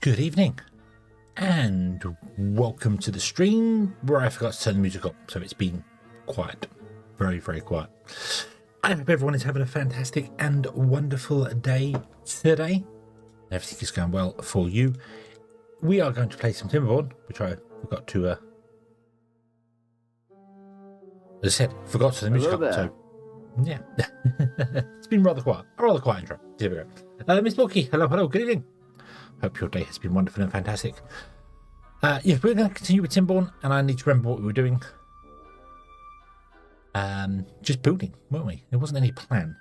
Good evening, and welcome to the stream where I forgot to turn the music up, so it's been quiet, very, very quiet. I hope everyone is having a fantastic and wonderful day today. Everything is going well for you. We are going to play some Timberborn, which I forgot to, as I said, forgot to turn the music up, so yeah. It's been rather quiet, a rather quiet intro. Here we go. Miss Borky, hello, good evening. Hope your day has been wonderful and fantastic. Yes, we're going to continue with Timberborn, and I need to remember what we were doing. Just building, weren't we? There wasn't any plan.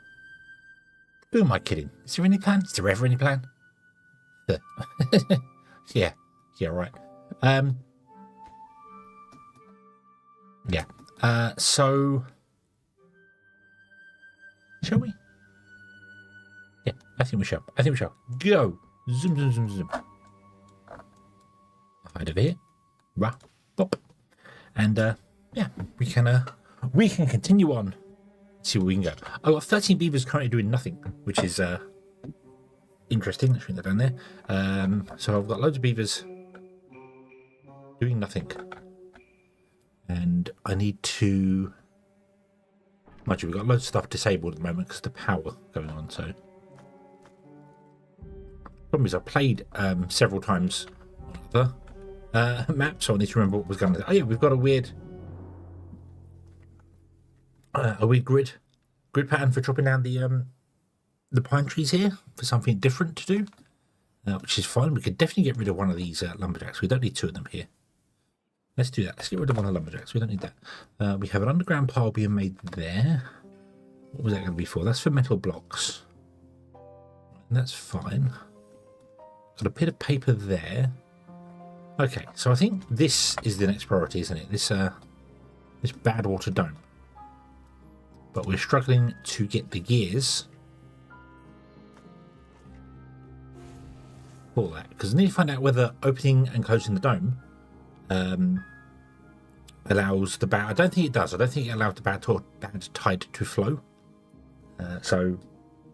Who am I kidding? Is there any plan? Is there ever any plan? Yeah, right. Yeah. So, shall we? Yeah, I think we shall. Go. Zoom. Hide over here. Rah. Bop. And yeah, we can continue on. See where we can go. I've got 13 beavers currently doing nothing, which is interesting. Let's bring that down there. So I've got loads of beavers doing nothing. And I need to... Mind you, we've got loads of stuff disabled at the moment because of the power going on, so... Problem is, I played several times on other maps, so I need to remember what was going on. Oh yeah, we've got a weird grid pattern for chopping down the pine trees here for something different to do, which is fine. We could definitely get rid of one of these lumberjacks. We don't need two of them here. Let's do that. Let's get rid of one of the lumberjacks. We don't need that. We have an underground pile being made there. What was that going to be for? That's for metal blocks. And that's fine. Got a bit of paper there. Okay, so I think this is the next priority, isn't it? This bad water dome. But we're struggling to get the gears for that, because I need to find out whether opening and closing the dome allows the bad. I don't think it does. I don't think it allows the bad tide to flow. So,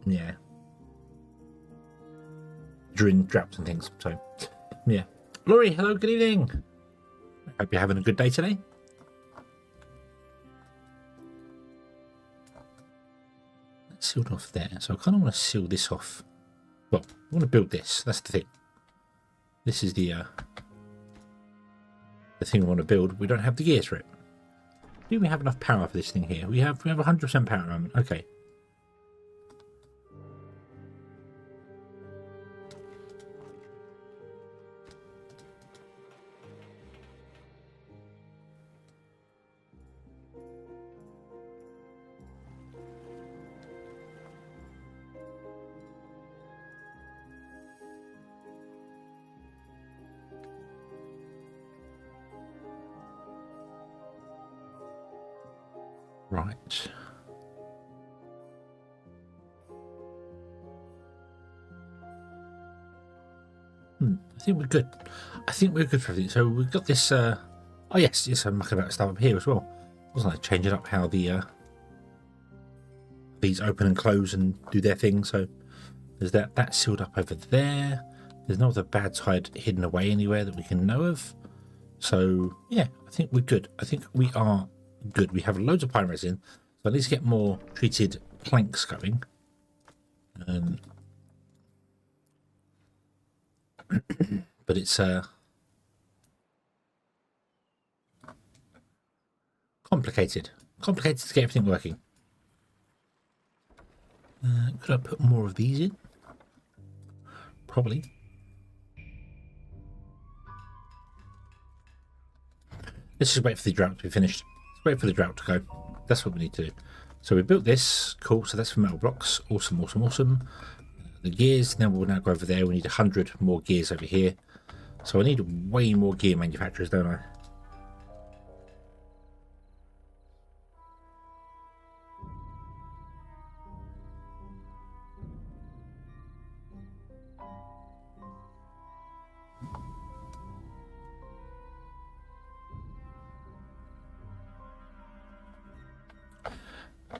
yeah. During droughts and things. So, yeah. Laurie, hello, good evening. I hope you're having a good day today. That's sealed off there. So I kind of want to seal this off. Well, I want to build this. That's the thing. This is the thing we want to build. We don't have the gears for it. Do we have enough power for this thing here? We have 100% power at the moment. Okay. Right. I think we're good. I think we're good for everything. So we've got this. Oh yes, I'm mucking about stuff up here as well. Wasn't I changing up how the these open and close and do their thing? So there's that sealed up over there. There's no other bad tide hidden away anywhere that we can know of. So yeah, I think we're good. I think we are good. We have loads of pine resin, so I need to get more treated planks going. But it's complicated to get everything working. Could I put more of these in? Probably. Let's just wait for the drought to be finished. Let's wait for the drought to go. That's what we need to do. So we built this. Cool. So that's for metal blocks. Awesome. The gears. Then we'll now go over there. We need 100 more gears over here. So I need way more gear manufacturers, don't I?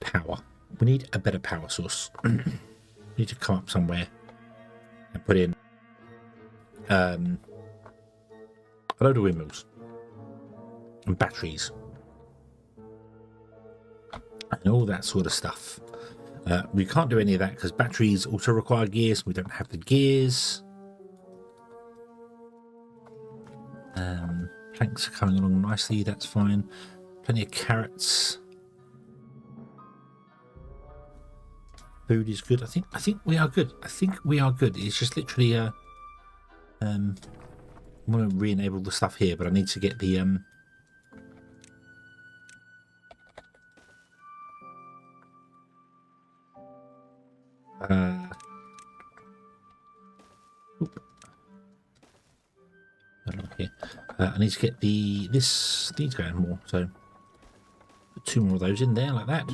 Power. We need a better power source. We need to come up somewhere and put in a load of windmills and batteries and all that sort of stuff. We can't do any of that because batteries also require gears. We don't have the gears. Planks are coming along nicely. That's fine. Plenty of carrots. Food is good. I think we are good. I think we are good. It's just literally I want to re-enable the stuff here, but I need to get the here. I need to get this needs going more, so put 2 more of those in there like that.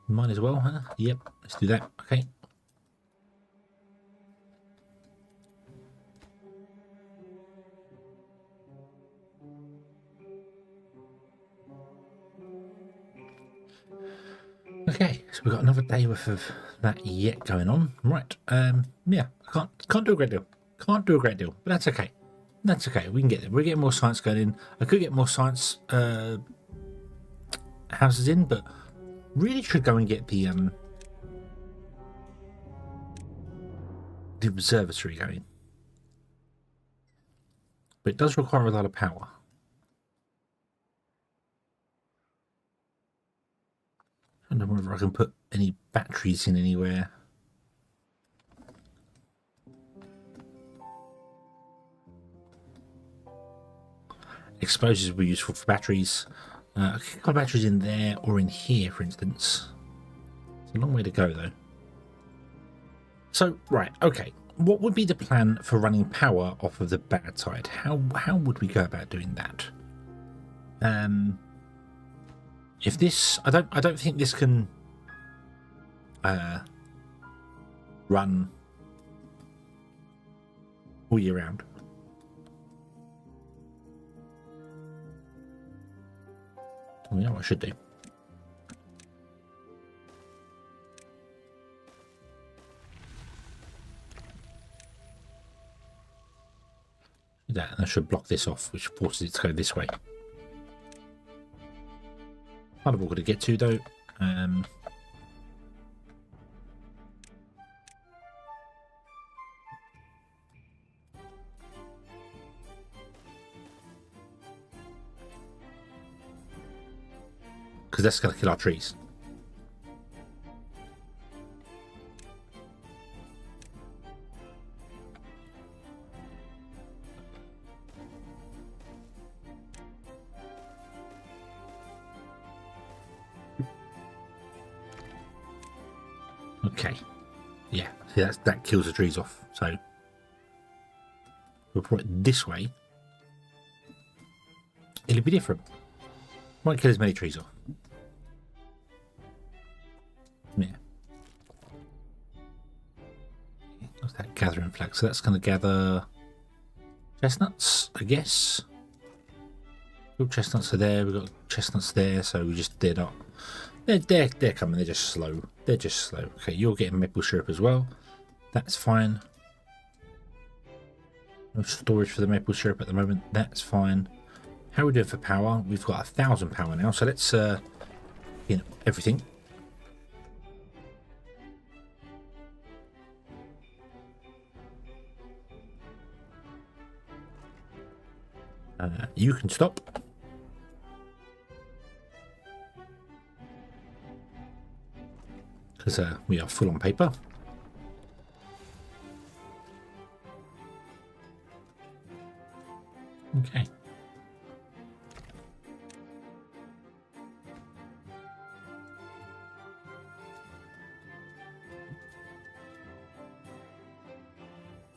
Might as well, huh? Yep, let's do that. Okay. Okay, so we've got another day worth of that yet going on. Right, yeah, can't do a great deal. Can't do a great deal, but that's okay. That's okay, we can get there. We're getting more science going in. I could get more science houses in, but really should go and get the observatory going. But it does require a lot of power. I don't know whether I can put any batteries in anywhere. Explosives will be useful for batteries. I could put batteries in there or in here, for instance. It's a long way to go, though. So, right, okay. What would be the plan for running power off of the bad side? How would we go about doing that? If this, I don't think this can run all year round. We know what I should do. That, and I should block this off, which forces it to go this way. Part of all got to get to though. Because that's going to kill our trees. Okay. Yeah, see, that kills the trees off. So we'll put it this way. It'll be different. Won't kill as many trees off. Yeah. What's that gathering flag? So that's going to gather chestnuts, I guess. Good chestnuts are there. We've got chestnuts there, so they're not. They're coming. They're just slow. They're just slow. Okay, you're getting maple syrup as well. That's fine. No storage for the maple syrup at the moment. That's fine. How are we doing for power? We've got 1,000 power now. So let's everything. You can stop. Because we are full on paper. Okay.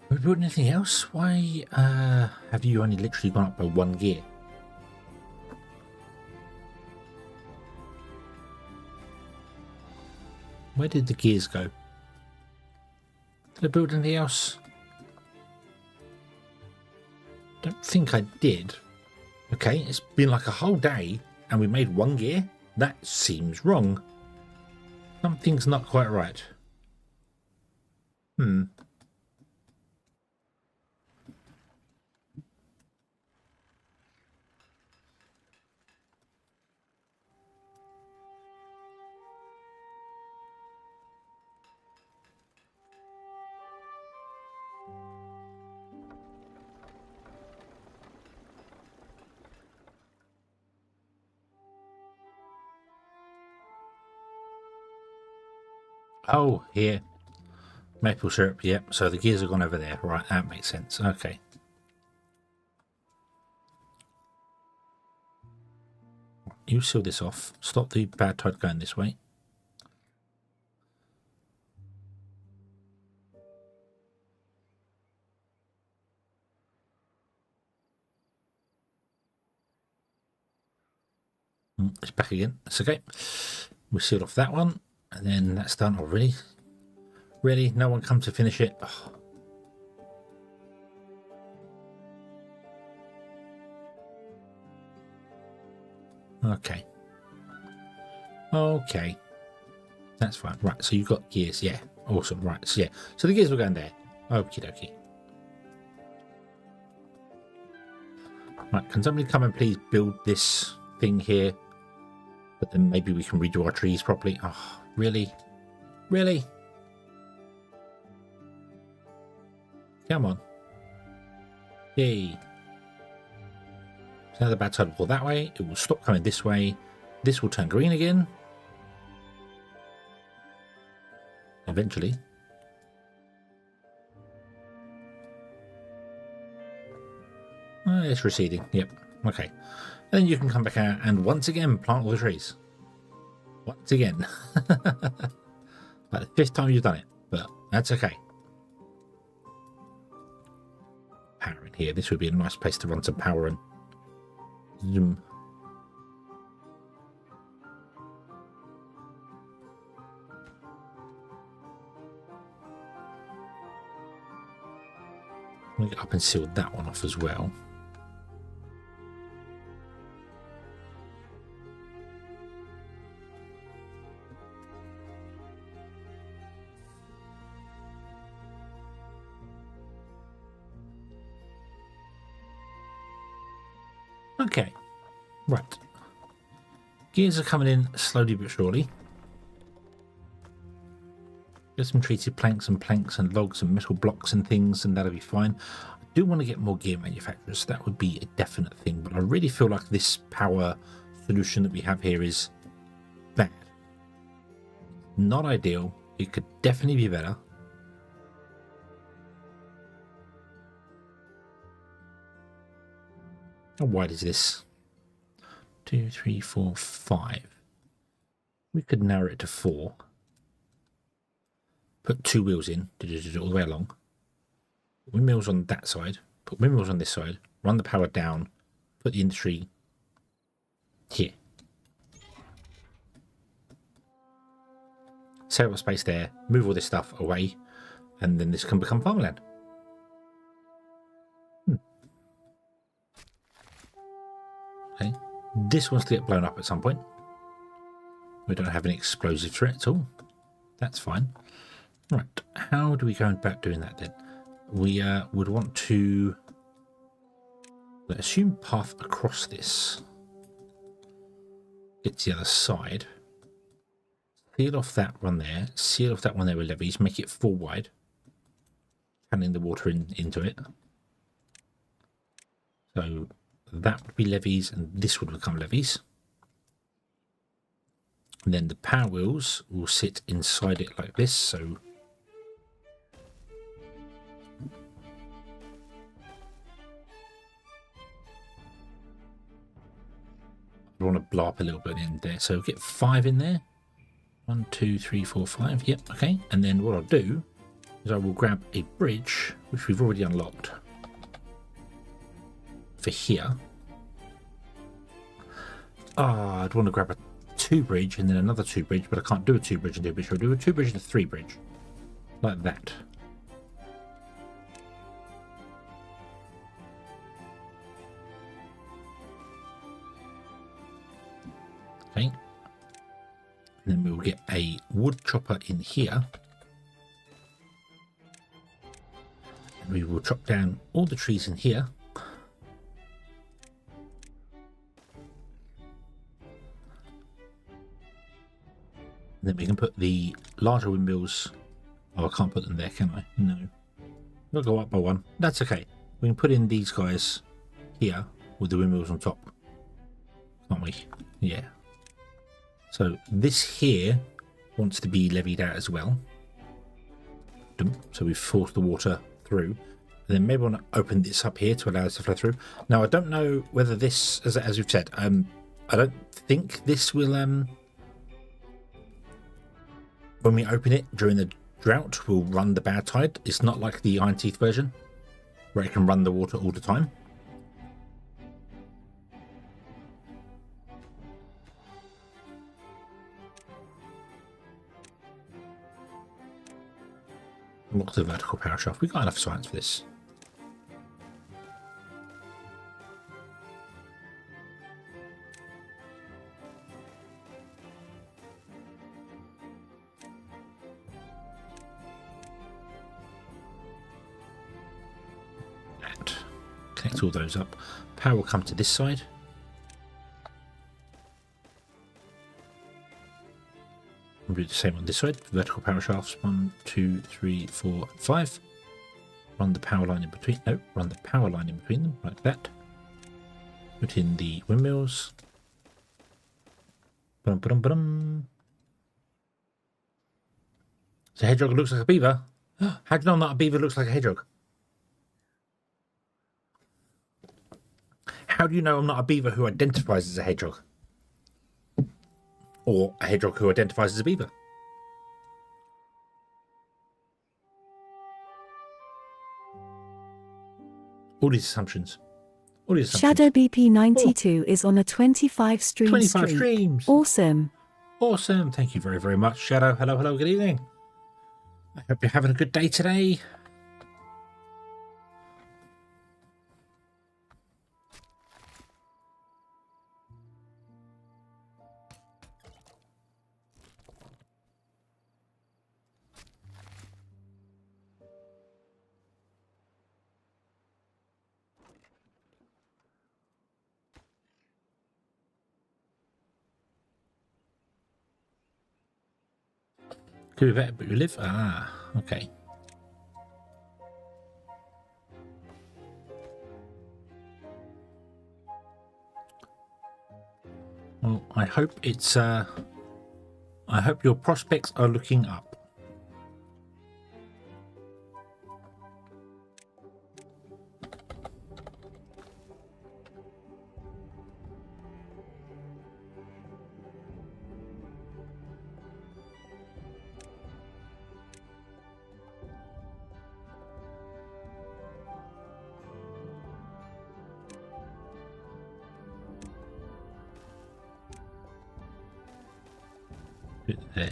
Have we built anything else? Why have you only literally gone up by 1 gear? Where did the gears go? Did I build anything else? Don't think I did. Okay, it's been like a whole day and we made 1 gear? That seems wrong. Something's not quite right. Oh, here. Maple syrup, yep. So the gears have gone over there. Right, that makes sense. Okay. You seal this off. Stop the bad tide going this way. It's back again. That's okay. We sealed off that one. And then that's done. Oh, really? Really? No one come to finish it? Oh. Okay. Okay. That's fine. Right, so you've got gears. Yeah. Awesome. Right, so yeah. So the gears will go in there. Okie dokie. Right, can somebody come and please build this thing here? But then maybe we can redo our trees properly. Oh, really? Really? Come on. Yay. So now the bad side will go that way. It will stop coming this way. This will turn green again. Eventually. It's receding. Yep. Okay. And then you can come back out and once again plant all the trees. Once again. Like the 5th time you've done it. But that's okay. Power in here. This would be a nice place to run some power in. Zoom. I'm going to get up and seal that one off as well. Okay, right. Gears are coming in slowly but surely. Get some treated planks and logs and metal blocks and things, and that'll be fine. I do want to get more gear manufacturers. That would be a definite thing, but I really feel like this power solution that we have here is bad. Not ideal. It could definitely be better. How wide is this? 2, 3, 4, 5. We could narrow it to 4. Put 2 wheels in all the way along. Windmills on that side. Put windmills on this side. Run the power down. Put the industry here. Save up space there. Move all this stuff away. And then this can become farmland. Okay. This wants to get blown up at some point. We don't have any explosive threat at all. That's fine. Right. How do we go about doing that then? We would want to assume path across this. Get to the other side. Seal off that one there. Seal off that one there with levees. Make it 4 wide. Channeling the water into it. So that would be levees and this would become levees. And then the power wheels will sit inside it like this. So I want to blow up a little bit in there. So get 5 in there. 1, 2, 3, 4, 5. Yep, okay. And then what I'll do is I will grab a bridge, which we've already unlocked, for here. I'd want to grab a 2 bridge and then another 2 bridge, but I can't do a 2 bridge and 2 bridge. I'll do a 2 bridge and a 3 bridge. Like that. Okay. And then we'll get a wood chopper in here. And we will chop down all the trees in here. And then we can put the larger windmills. Oh, I can't put them there, can I? No. They'll go up by 1. That's okay. We can put in these guys here with the windmills on top. Can't we? Yeah. So this here wants to be levied out as well. So we've forced the water through. And then maybe I want to open this up here to allow it to flow through. Now I don't know whether this, as we've said, I don't think this will when we open it during the drought will run the bad tide. It's not like the Iron Teeth version where it can run the water all the time. What's the vertical power shaft? We've got enough science for this. And connect all those up. Power will come to this side. We'll do the same on this side. Vertical power shafts 1, 2, 3, 4, 5. Run the power line in between. No, run the power line in between them like that. Put in the windmills. Ba-dum. So hedgehog looks like a beaver. How do you know that a beaver looks like a hedgehog? How do you know I'm not a beaver who identifies as a hedgehog? Or a hedgehog who identifies as a beaver? All these assumptions. Shadow BP92 is on a 25 stream 25 streak. streams. Awesome. Awesome. Thank you very, very much, Shadow. Hello, hello, good evening. I hope you're having a good day today. Could be better, but you live? Ah, okay. Well, I hope it's, I hope your prospects are looking up. There.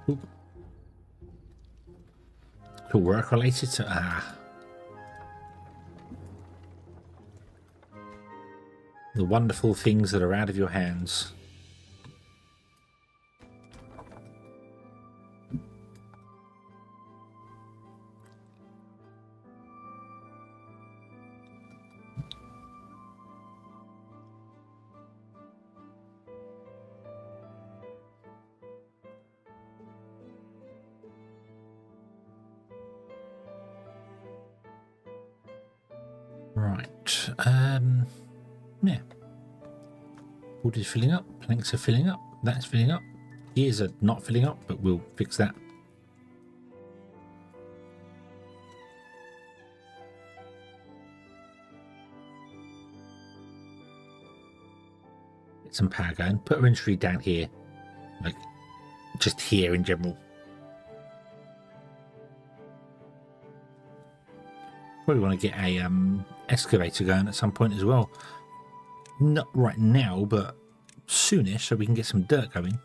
Oop. To work related to the wonderful things that are out of your hands. Right, yeah. Wood is filling up, planks are filling up, that's filling up. Gears are not filling up, but we'll fix that. Get some power going, put our industry down here, like just here in general. Probably want to get a excavator going at some point as well. Not right now, but soonish, so we can get some dirt going.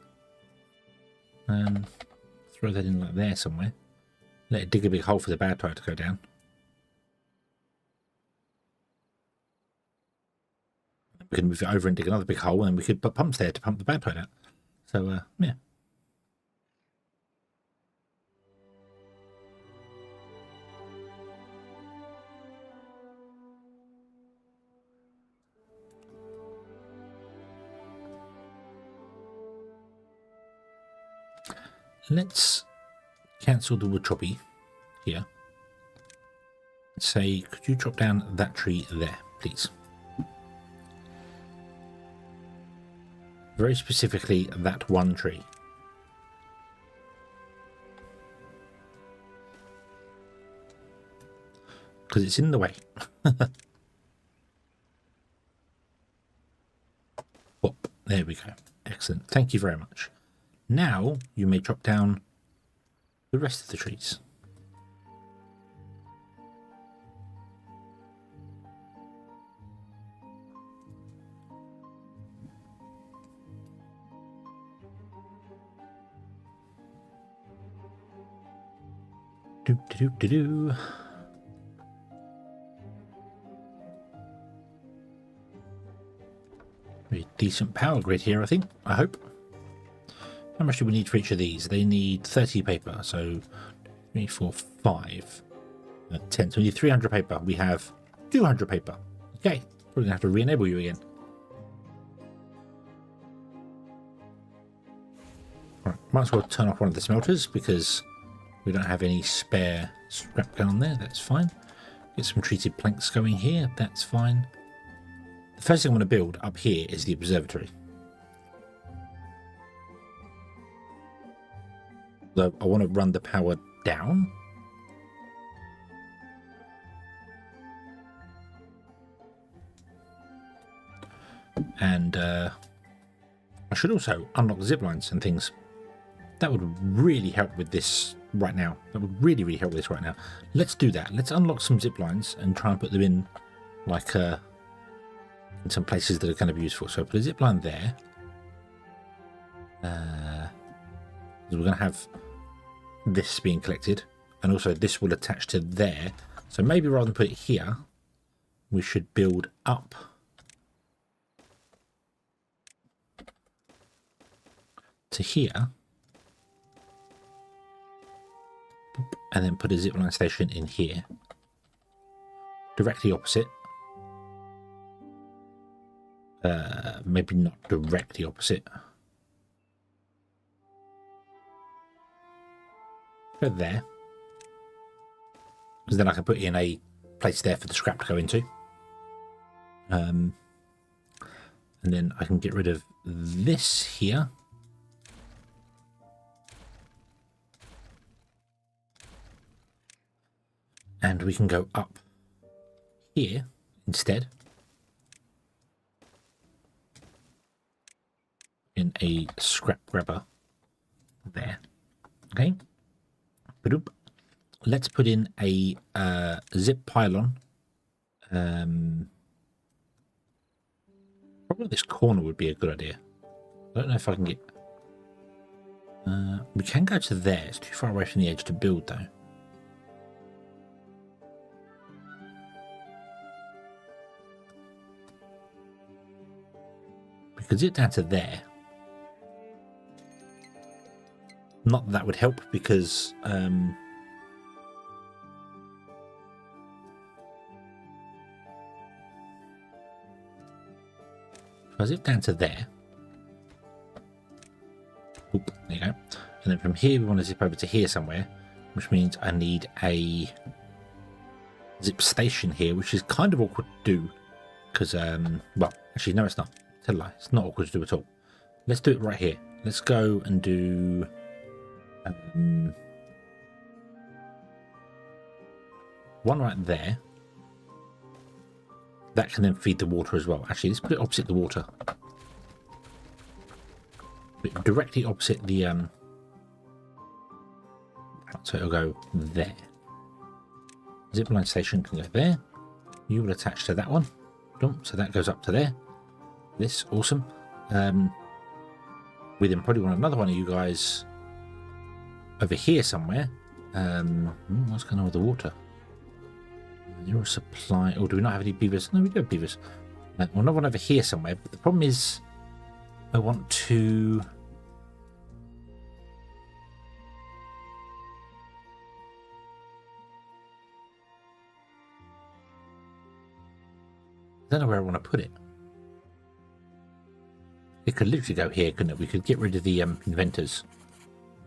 Throw that in like there somewhere. Let it dig a big hole for the bad tide to go down. We can move it over and dig another big hole, and then we could put pumps there to pump the bad tide out. So, yeah. Let's cancel the wood choppy here. Say, could you drop down that tree there, please? Very specifically, that one tree. Because it's in the way. Whoop, there we go. Excellent. Thank you very much. Now you may drop down the rest of the trees. Do do do do do. Very decent power grid here, I think. I hope. How much do we need for each of these? They need 30 paper, so 3, 4, 5, 10. So we need 300 paper. We have 200 paper. Okay, we're gonna have to re-enable you again. Right, might as well turn off one of the smelters because we don't have any spare scrap going on there. That's fine. Get some treated planks going here. That's fine. The first thing I'm going to build up here is the observatory. So I want to run the power down. And I should also unlock zip lines and things. That would really help with this right now. That would really, really help with this right now. Let's do that. Let's unlock some zip lines and try and put them in like in some places that are going to be useful. So put a zip line there. We're going to have this being collected, and also this will attach to there. So maybe rather than put it here, we should build up to here. And then put a zipline station in here, directly opposite. Maybe not directly opposite. Go there, because then I can put in a place there for the scrap to go into. And then I can get rid of this here. And we can go up here instead in a scrap grabber there. Okay. Let's put in a zip pylon. Probably this corner would be a good idea. I don't know if I can get... we can go to there. It's too far away from the edge to build though. Because it down to there. Not that would help because if I zip down to there. Oop, there you go. And then from here we want to zip over to here somewhere, which means I need a zip station here, which is kind of awkward to do because well, actually no, it's not. Tell a lie, it's not awkward to do at all. Let's do it right here. Let's go and do one right there. That can then feed the water as well. Actually, let's put it opposite the water. Put it directly opposite the so it'll go there. Zipline station can go there. You will attach to that one. So that goes up to there. This, awesome. We then probably want another one of you guys over here somewhere. What's going on with the water? You're a supply. Oh, do we not have any beavers? No, we do have beavers. Well, another one over here somewhere. But the problem is, I want to. I don't know where I want to put it. It could literally go here, couldn't it? We could get rid of the inventors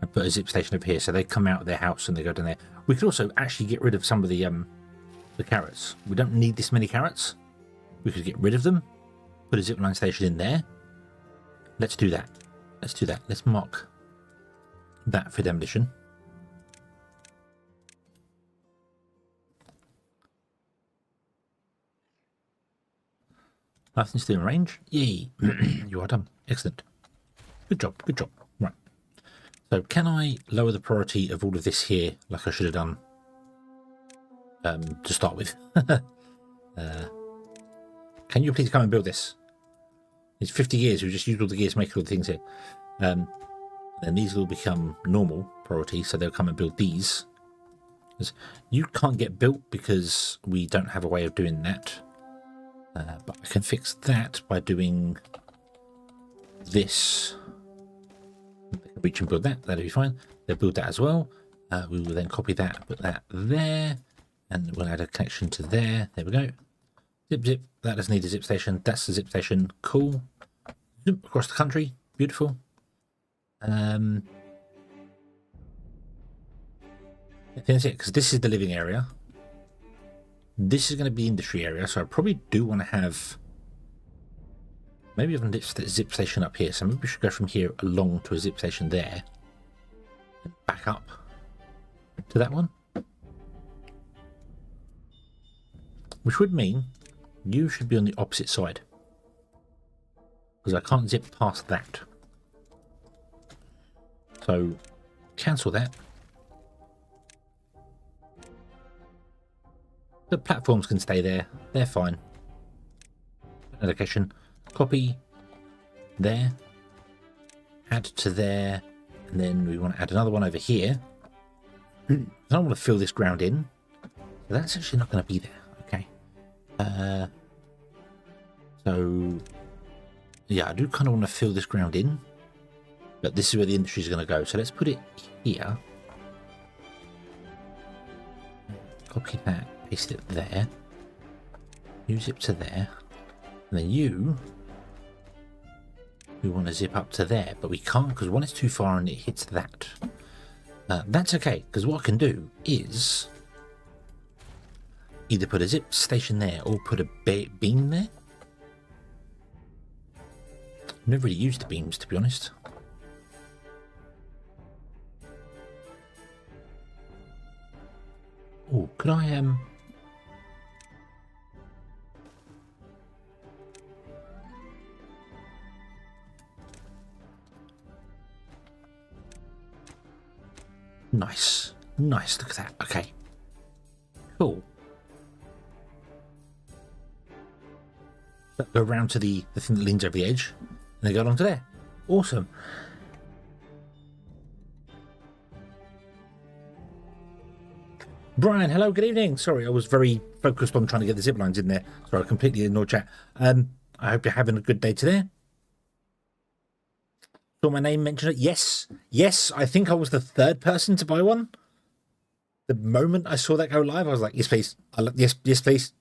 and put a zip station over here so they come out of their house and they go down there. We could also actually get rid of some of the the carrots. We don't need this many carrots. We could get rid of them. Put a zipline station in there. Let's do that. Let's do that. Let's mark that for demolition. Nothing's still in range. Yay. You are done. Excellent. Good job. Good job. Right. So can I lower the priority of all of this here like I should have done to start with? Can you please come and build this? It's 50 gears. We just used all the gears to make all the things here. And these will become normal priority, so they'll come and build these. You can't get built because we don't have a way of doing that. But I can fix that by doing this. Reach and build that. That'll be fine. They'll build that as well. We will then copy that and put that there. And we'll add a connection to there. There we go. Zip, zip. That doesn't need a zip station. That's the zip station. Cool. Zoom across the country. Beautiful. That's it, because this is the living area. This is going to be industry area, so I probably do want to have maybe even a zip station up here. So maybe we should go from here along to a zip station there and back up to that one, which would mean you should be on the opposite side because I can't zip past that. So cancel that. The platforms can stay there. They're fine. Allocation. Copy. There. Add to there. And then we want to add another one over here. I don't want to fill this ground in. So that's actually not going to be there. Okay. So, yeah, I do kind of want to fill this ground in. But this is where the industry is going to go. So let's put it here. Copy that. Paste it there. You zip to there. And then we want to zip up to there, but we can't because one is too far and it hits that. That's okay, because what I can do is either put a zip station there or put a beam there. I've never really used the beams, to be honest. Oh, could I Nice. Nice, look at that. Okay. Cool. Go around to the thing that leans over the edge, and then go along to there. Awesome. Brian, hello, good evening. Sorry, I was very focused on trying to get the zip lines in there. Sorry, I completely ignored chat. I hope you're having a good day today. Saw my name mentioned it. Yes, yes, I think I was the third person to buy one. The moment I saw that go live, I was like, yes, please. Yes, yes, please.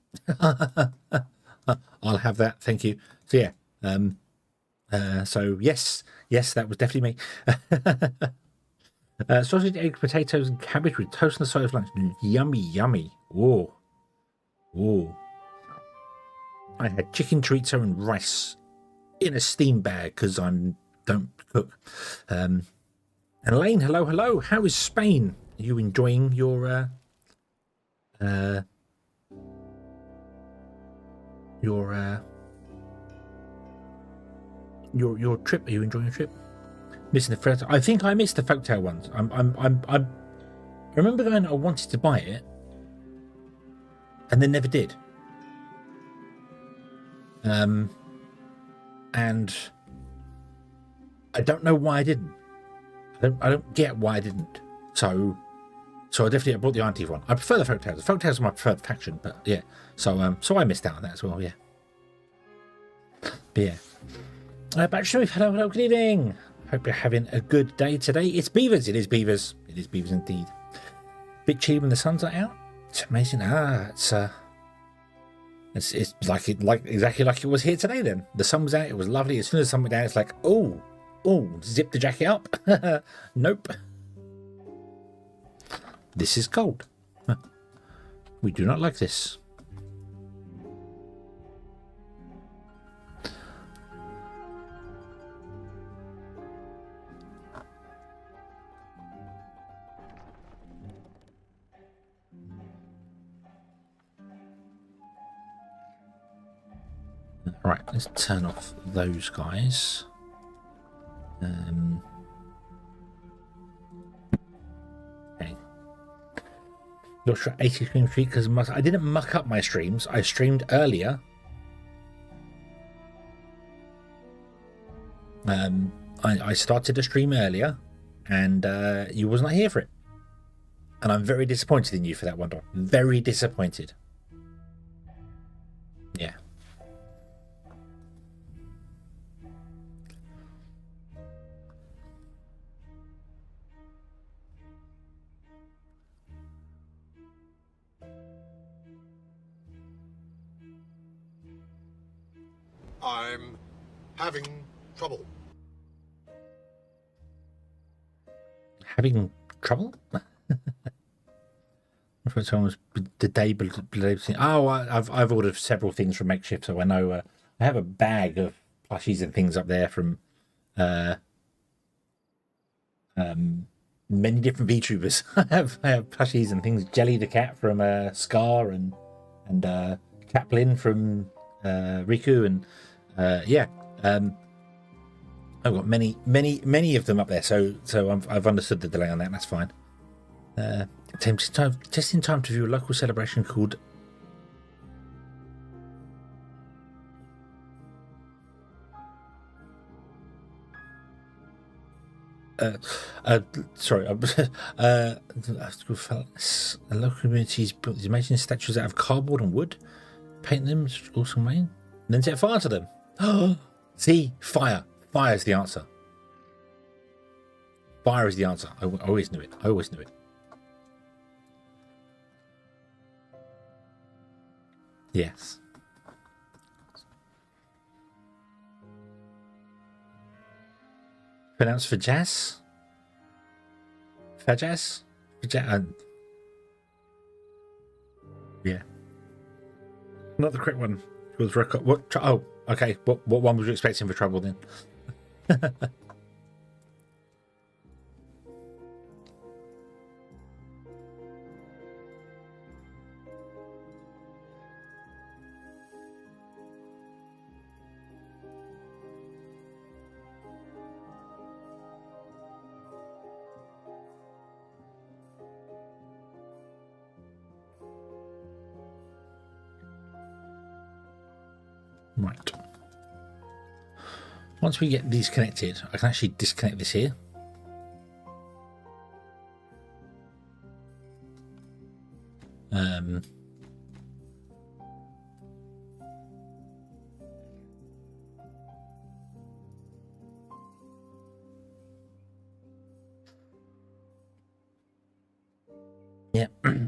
I'll have that. Thank you. So yeah. So yes, that was definitely me. Sausage, egg, potatoes, and cabbage with toast on the side of lunch. Yummy, yummy. Whoa. Whoa. I had chicken chorizo and rice in a steam bag because I don't cook. And Elaine, hello, hello. How is Spain? Are you enjoying your trip? Are you enjoying your trip? Missing the first. I think I missed the folktale ones. I remember going. I wanted to buy it, and then never did. And I don't know why I didn't. I don't get why I didn't. So I bought the auntie one. I prefer the folktales. The folktales are my preferred faction, but yeah. So I missed out on that as well. Yeah. But yeah. Batch hello, good evening. Hope you're having a good day today. It's beavers. It is beavers. It is beavers indeed. Bit chilly when the sun's not out. It's amazing. It's like exactly like it was here today. Then the sun was out. It was lovely. As soon as the sun went down, it's like oh, zip the jacket up. Nope. This is cold. We do not like this. Right, let's turn off those guys. Okay. You're sure 80 stream feet because I didn't muck up my streams. I streamed earlier. I started to stream earlier, and you was not here for it. And I'm very disappointed in you for that one, Don. Very disappointed. Yeah. I'm having trouble. Having trouble? I thought someone was the day. Oh, I've ordered several things from Makeshift, so I know. I have a bag of plushies and things up there from many different VTubers. I have plushies and things. Jelly the cat from Scar and Caplin from Riku, and yeah. I've got many of them up there, so I've understood the delay on that. That's fine. Just in time to view a local celebration called sorry, local communities built these amazing statues out of cardboard and wood, paint them also main, and then set fire to them. See, fire is the answer. Fire is the answer. I always knew it. Yes. Pronounced for jazz? Fajaz? Yeah. Not the correct one. It was what? Oh, okay. What one was you expecting for trouble then? Right. Once we get these connected, I can actually disconnect this here. Yeah.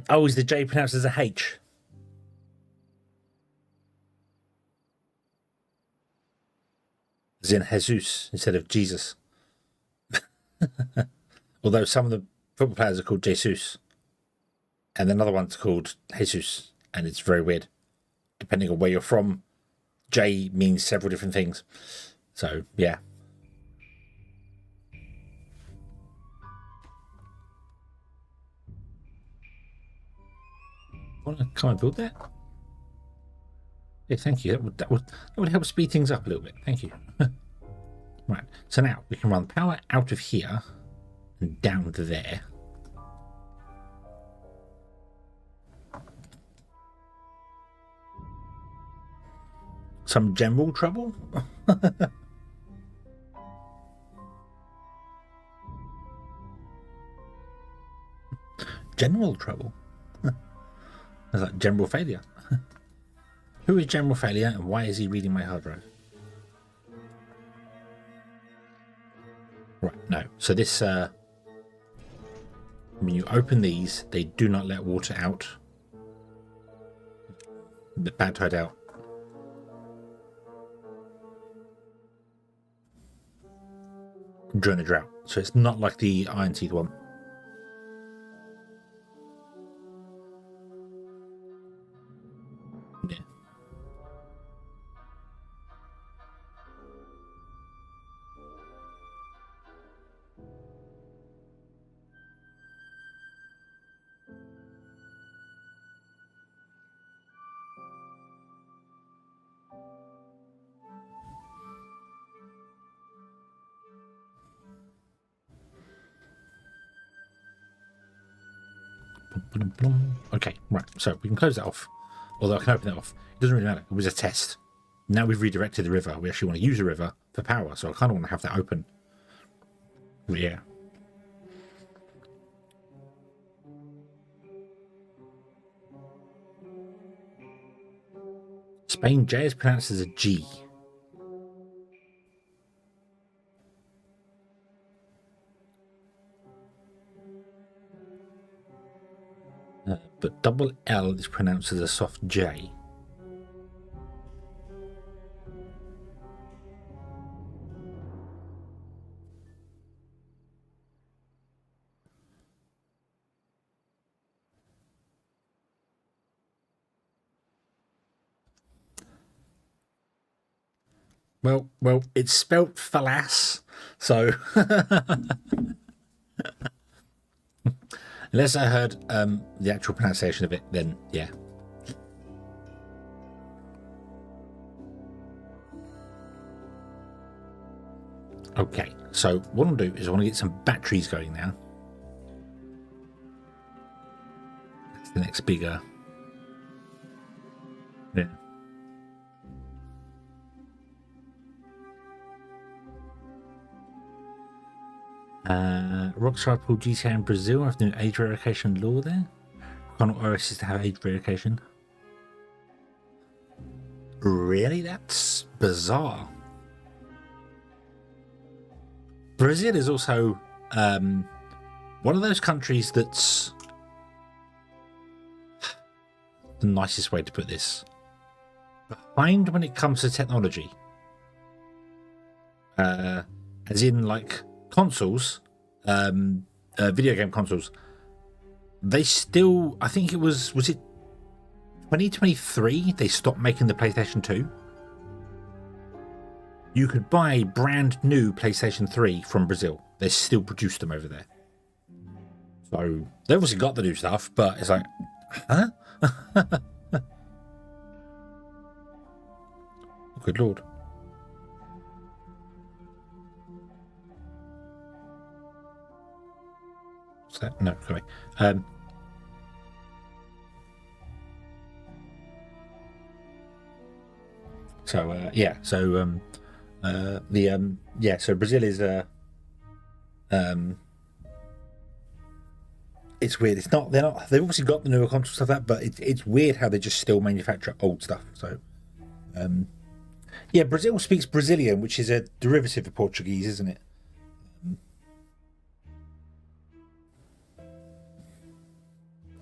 Oh, is the J pronounced as a H? As in Jesus instead of Jesus. Although some of the football players are called Jesus, and another one's called Jesus, and it's very weird. Depending on where you're from, J means several different things. So, yeah. Want to come and build that? Yeah, thank you. That would help speed things up a little bit. Thank you. Right. So now we can run power out of here and down to there. Some general trouble? General trouble? That's like general failure. Who is general failure and why is he reading my hard drive? Right, no. So this, when you open these, they do not let water out. Bad tied out. During the drought. So it's not like the Iron Teeth one. Okay, right. So we can close that off. Although I can open that off. It doesn't really matter. It was a test. Now we've redirected the river. We actually want to use the river for power. So I kind of want to have that open. Yeah. Spain J is pronounced as a G. But double L is pronounced as a soft J. Well, it's spelt falas, so unless I heard the actual pronunciation of it, then yeah. Okay, so what I'll do is I want to get some batteries going now. That's the next bigger. Yeah. Rockstar pulled GTA in Brazil after new age verification law there. Can't OS is to have age verification. Really? That's bizarre. Brazil is also one of those countries that's the nicest way to put this. Behind when it comes to technology. As in like consoles, video game consoles, they still, I think it was it 2023 they stopped making the PlayStation 2. You could buy brand new PlayStation 3 from Brazil. They still produce them over there. So they obviously got the new stuff, but it's like, huh? Good lord. What's that? No, sorry. So Brazil is it's weird. It's not. They're not. They've obviously got the newer console stuff that, but it's weird how they just still manufacture old stuff. So, yeah, Brazil speaks Brazilian, which is a derivative of Portuguese, isn't it?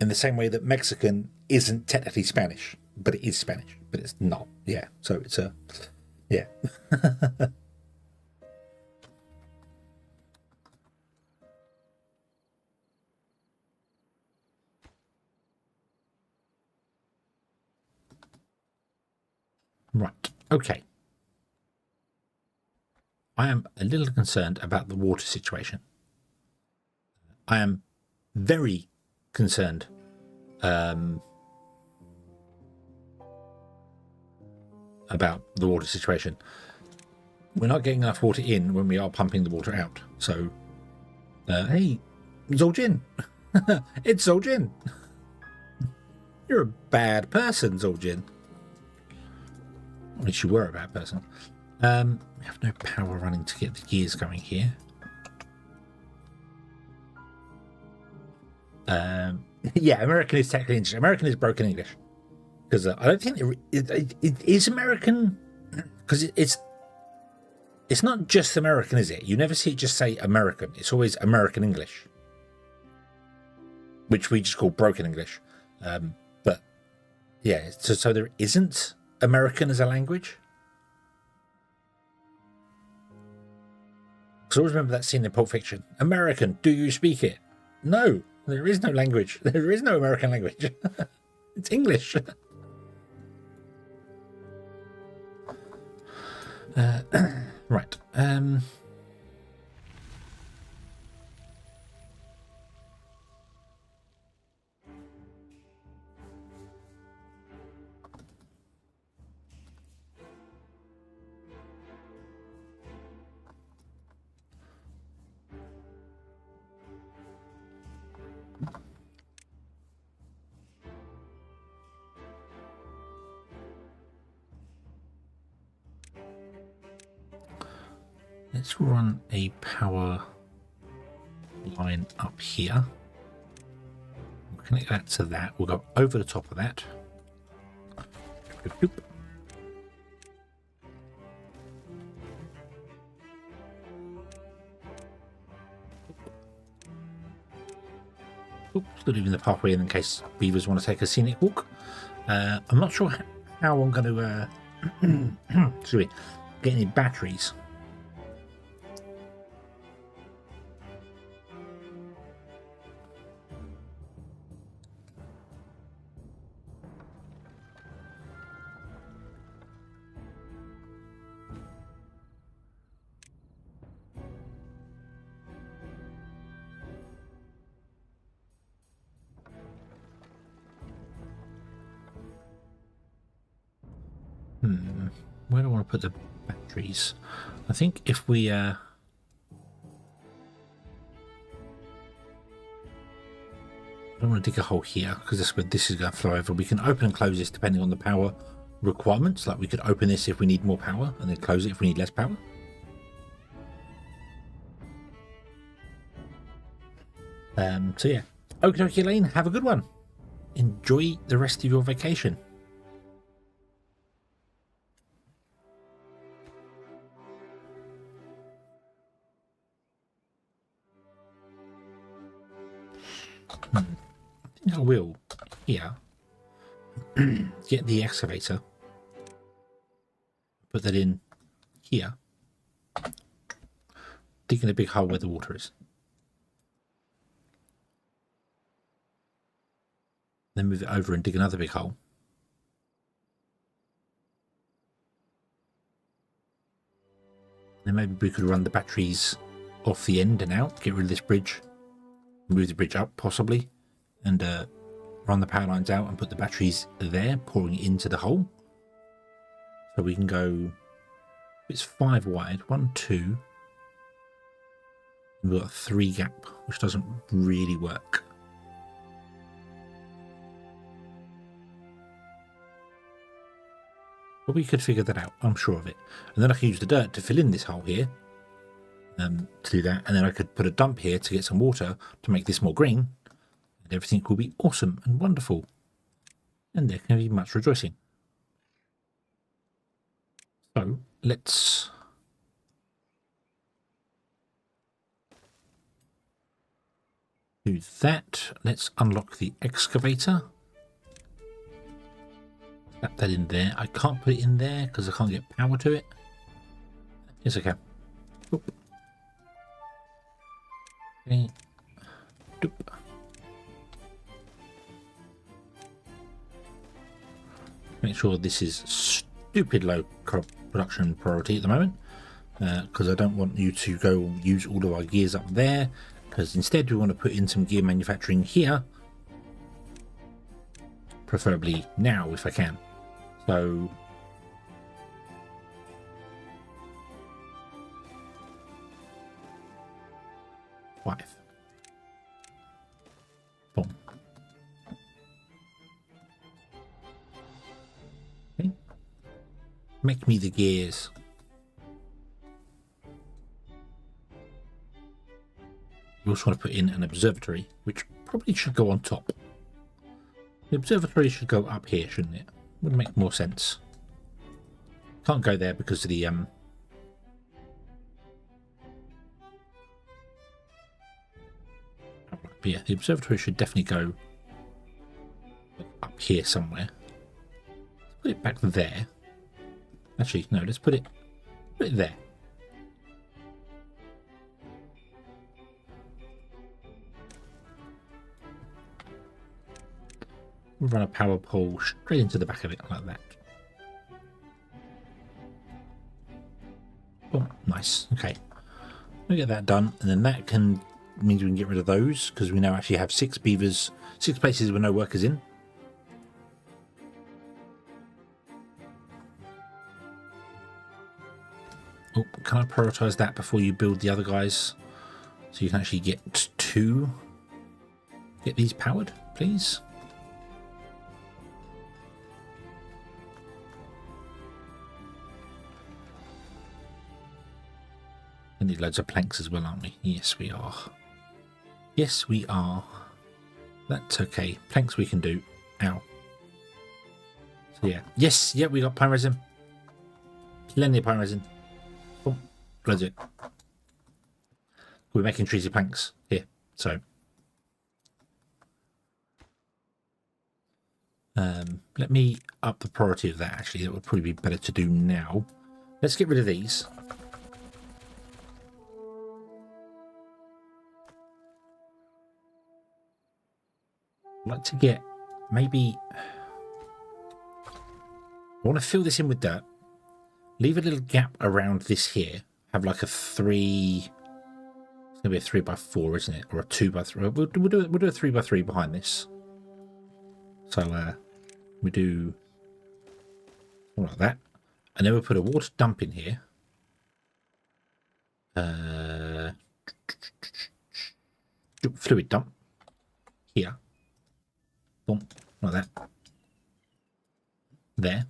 In the same way that Mexican isn't technically Spanish, but it is Spanish, but it's not. Yeah. So it's a, yeah. Right. Okay. I am a little concerned about the water situation. I am very concerned about the water situation. We're not getting enough water in when we are pumping the water out. So, hey, Zoljin. It's Zoljin. You're a bad person, Zoljin. At least you were a bad person. We have no power running to get the gears going here. Yeah, American is technically English. American is broken English. Because I don't think it is American. Because it's not just American, is it? You never see it just say American. It's always American English. Which we just call broken English. But yeah, so there isn't American as a language. Because I always remember that scene in Pulp Fiction. American, do you speak it? No, there is no language. There is no American language. It's English. Right. Let's run a power line up here. We'll connect that to that. We'll go over the top of that. Doop, doop. Oops, still leaving the pathway in case beavers want to take a scenic walk. I'm not sure how I'm going to get any batteries. Where do I want to put the batteries? I think if we I don't want to dig a hole here because that's where this is going to flow over. We can open and close this depending on the power requirements. Like we could open this if we need more power and then close it if we need less power. So yeah, okie dokie Lane, have a good one. Enjoy the rest of your vacation. I think I will here get the excavator, put that in here, dig in a big hole where the water is, then move it over and dig another big hole, then maybe we could run the batteries off the end and out, get rid of this bridge, move the bridge up possibly, and run the power lines out and put the batteries there, pouring into the hole. So we can go, it's 5 wide, 1, 2, we've got a 3 gap, which doesn't really work. But we could figure that out, I'm sure of it. And then I can use the dirt to fill in this hole here, to do that, and then I could put a dump here to get some water to make this more green, and everything will be awesome and wonderful, and there can be much rejoicing. So let's do that. Let's unlock the excavator, slap that in there. I can't put it in there because I can't get power to it. Yes I can. Oop. Okay. Doop. Make sure this is stupid low production priority at the moment, because I don't want you to go use all of our gears up there, because instead we want to put in some gear manufacturing here, preferably now if I can. So five. Boom. Okay. Make me the gears. We also want to put in an observatory, which probably should go on top. The observatory should go up here, shouldn't it? Would make more sense. Can't go there because of the but yeah, the observatory should definitely go up here somewhere. Let's put it back there. Actually, no, let's put it there. We'll run a power pole straight into the back of it like that. Oh, nice. Okay. We'll get that done, and then that means we can get rid of those, because we now actually have 6 beavers, 6 places with no workers in. Oh, can I prioritize that before you build the other guys? So you can actually get these powered, please? We need loads of planks as well, aren't we? Yes, we are. Yes, we are. That's okay. Planks we can do. Ow. So yeah. Yes, yeah, we got pine resin. Plenty of pine resin. Oh, loads of it. We're making treesy planks here, so. Let me up the priority of that, actually. That would probably be better to do now. Let's get rid of these. I'd like to get maybe... I want to fill this in with dirt. Leave a little gap around this here. Have like a 3... It's going to be a 3x4, isn't it? Or a 2x3. We'll do a 3x3 behind this. So we do something like that. And then we'll put a water dump in here. Fluid dump. Here. Boom. Like that. There.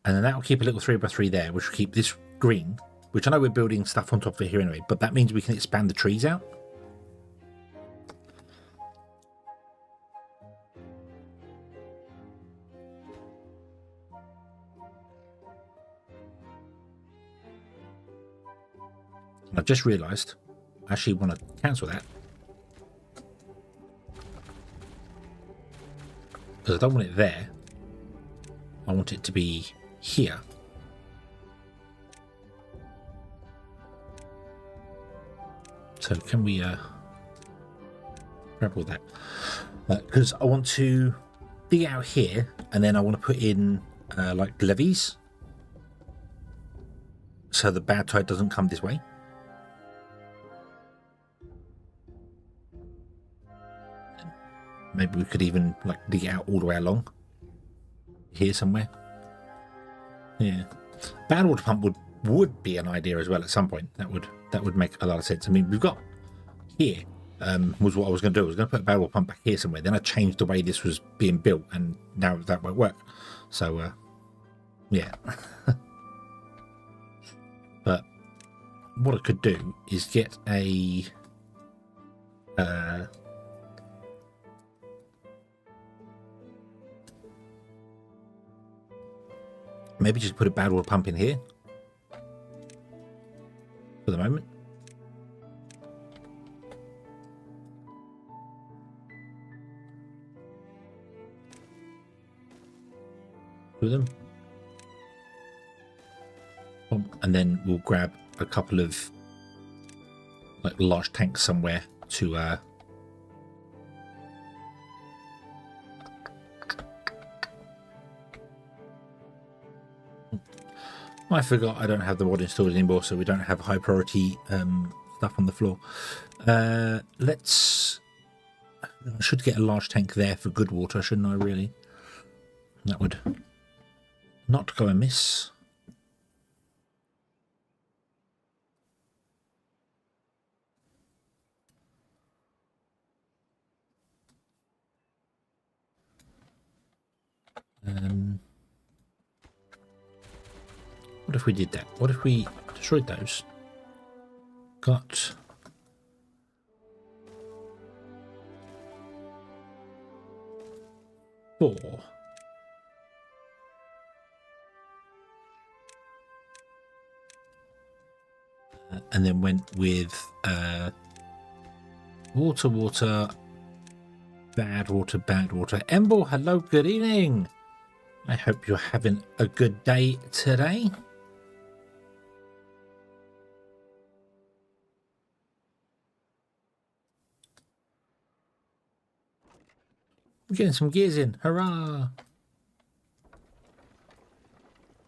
And then that will keep a little 3x3 there, which will keep this green. Which I know we're building stuff on top of it here anyway, but that means we can expand the trees out. I've just realised I actually want to cancel that. Because I don't want it there. I want it to be here. So can we grab all that? Because I want to dig out here and then I want to put in like levees. So the bad tide doesn't come this way. Maybe we could even like dig it out all the way along here somewhere. Yeah, bad water pump would be an idea as well at some point. That would make a lot of sense. I mean, we've got here was what I was going to do. I was going to put a bad water pump back here somewhere. Then I changed the way this was being built, and now that won't work. So yeah. But what I could do is get a maybe just put a bad water pump in here for the moment. Two of them. And then we'll grab a couple of like large tanks somewhere to I forgot I don't have the mod installed anymore, so we don't have high priority stuff on the floor. I should get a large tank there for good water, shouldn't I, really? That would not go amiss. What if we did that? What if we destroyed those? Got four. And then went with water, bad water. Emble, hello, good evening. I hope you're having a good day today. We're getting some gears in. Hurrah!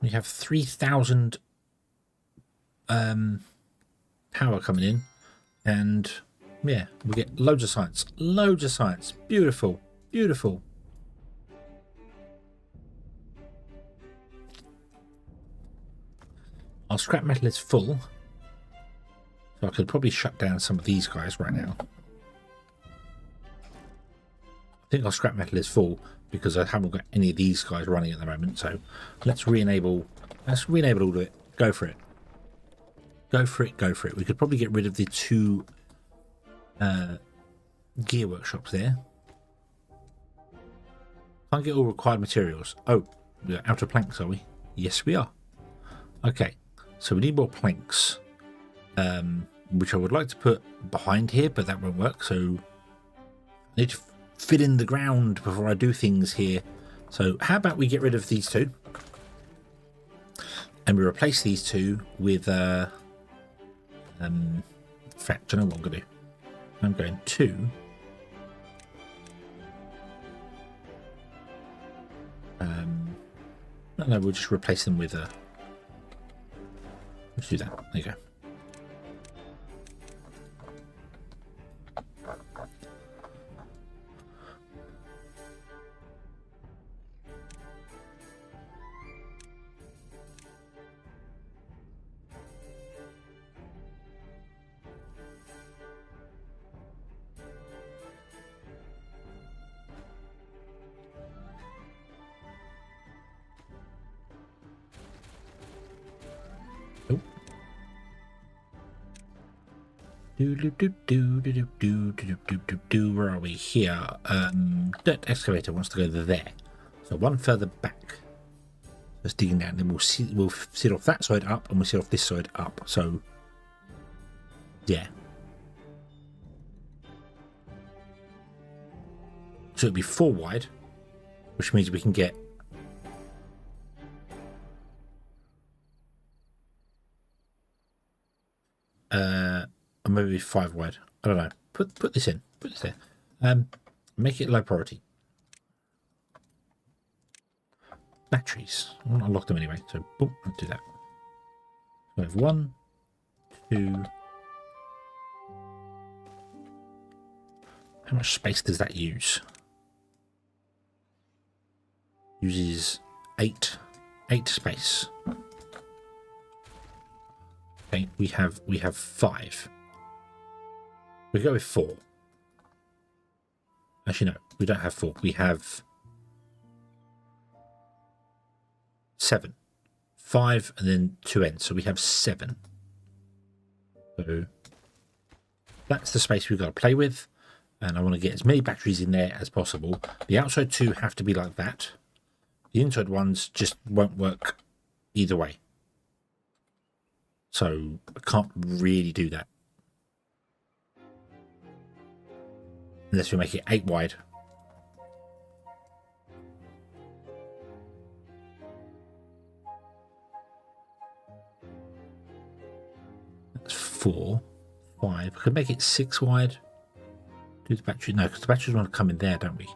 We have 3,000 power coming in, and yeah, we get loads of science. Beautiful. Our scrap metal is full, so I could probably shut down some of these guys right now. I think our scrap metal is full because I haven't got any of these guys running at the moment, so let's re-enable all of it. Go for it. Go for it, go for it. We could probably get rid of the 2 gear workshops there. Can't get all required materials. Oh, we're out of planks, are we? Yes, we are. Okay, so we need more planks, which I would like to put behind here, but that won't work. So I need to fit in the ground before I do things here. So how about we get rid of these 2? And we replace these 2 with, in fact, I know what I'm going to do. I'm going to... no, we'll just replace them with, let's do that. There you go. Where are we here? Dirt excavator wants to go there. So one further back. Just digging down. Then we'll sit off that side up, and we'll sit off this side up. So yeah. So it'll be 4 wide, which means we can get or maybe 5 wide. I don't know. Put this in. Put this there. Make it low priority. Batteries. I want to unlock them anyway. So boom, let's do that. We have 1, 2. How much space does that use? Uses 8 space. Okay, we have 5. We go with 4. Actually, no, we don't have 4. We have 7. 5 and then 2 ends. So we have 7. So that's the space we've got to play with. And I want to get as many batteries in there as possible. The outside 2 have to be like that. The inside ones just won't work either way. So I can't really do that. Unless we make it 8 wide. That's 4, 5. I could make it 6 wide. Do the battery. No, because the batteries want to come in there, don't we?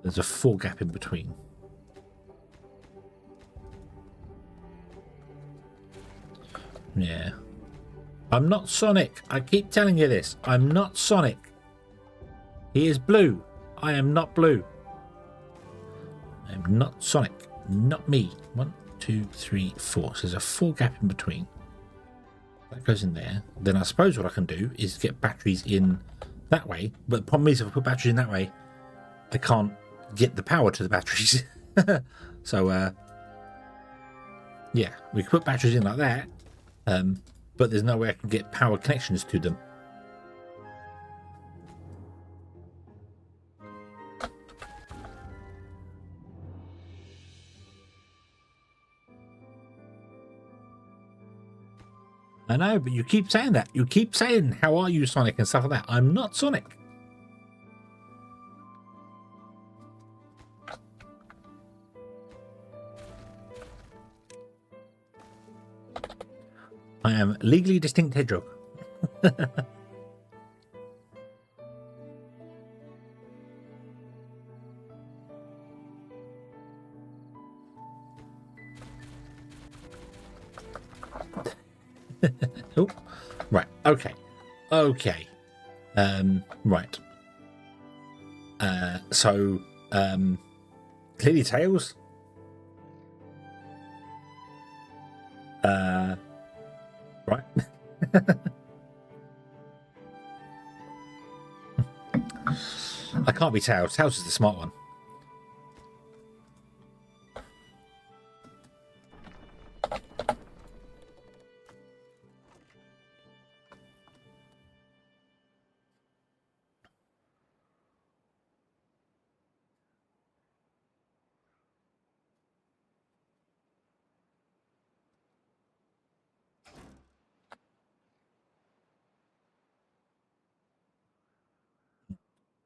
There's a 4 gap in between. Yeah. I'm not Sonic. I keep telling you this. I'm not Sonic. He is blue. I am not blue. I am not Sonic. Not me. 1, 2, 3, 4. So there's a 4 gap in between. That goes in there. Then I suppose what I can do is get batteries in that way. But the problem is if I put batteries in that way, I can't get the power to the batteries. So, yeah, we can put batteries in like that. But there's no way I can get power connections to them. I know, but you keep saying that. You keep saying, how are you, Sonic, and stuff like that. I'm not Sonic. I am legally distinct hedgehog. Oh, right. Okay. Okay. Right. So, clearly tails. Right. I can't be Tails. Tails is the smart one.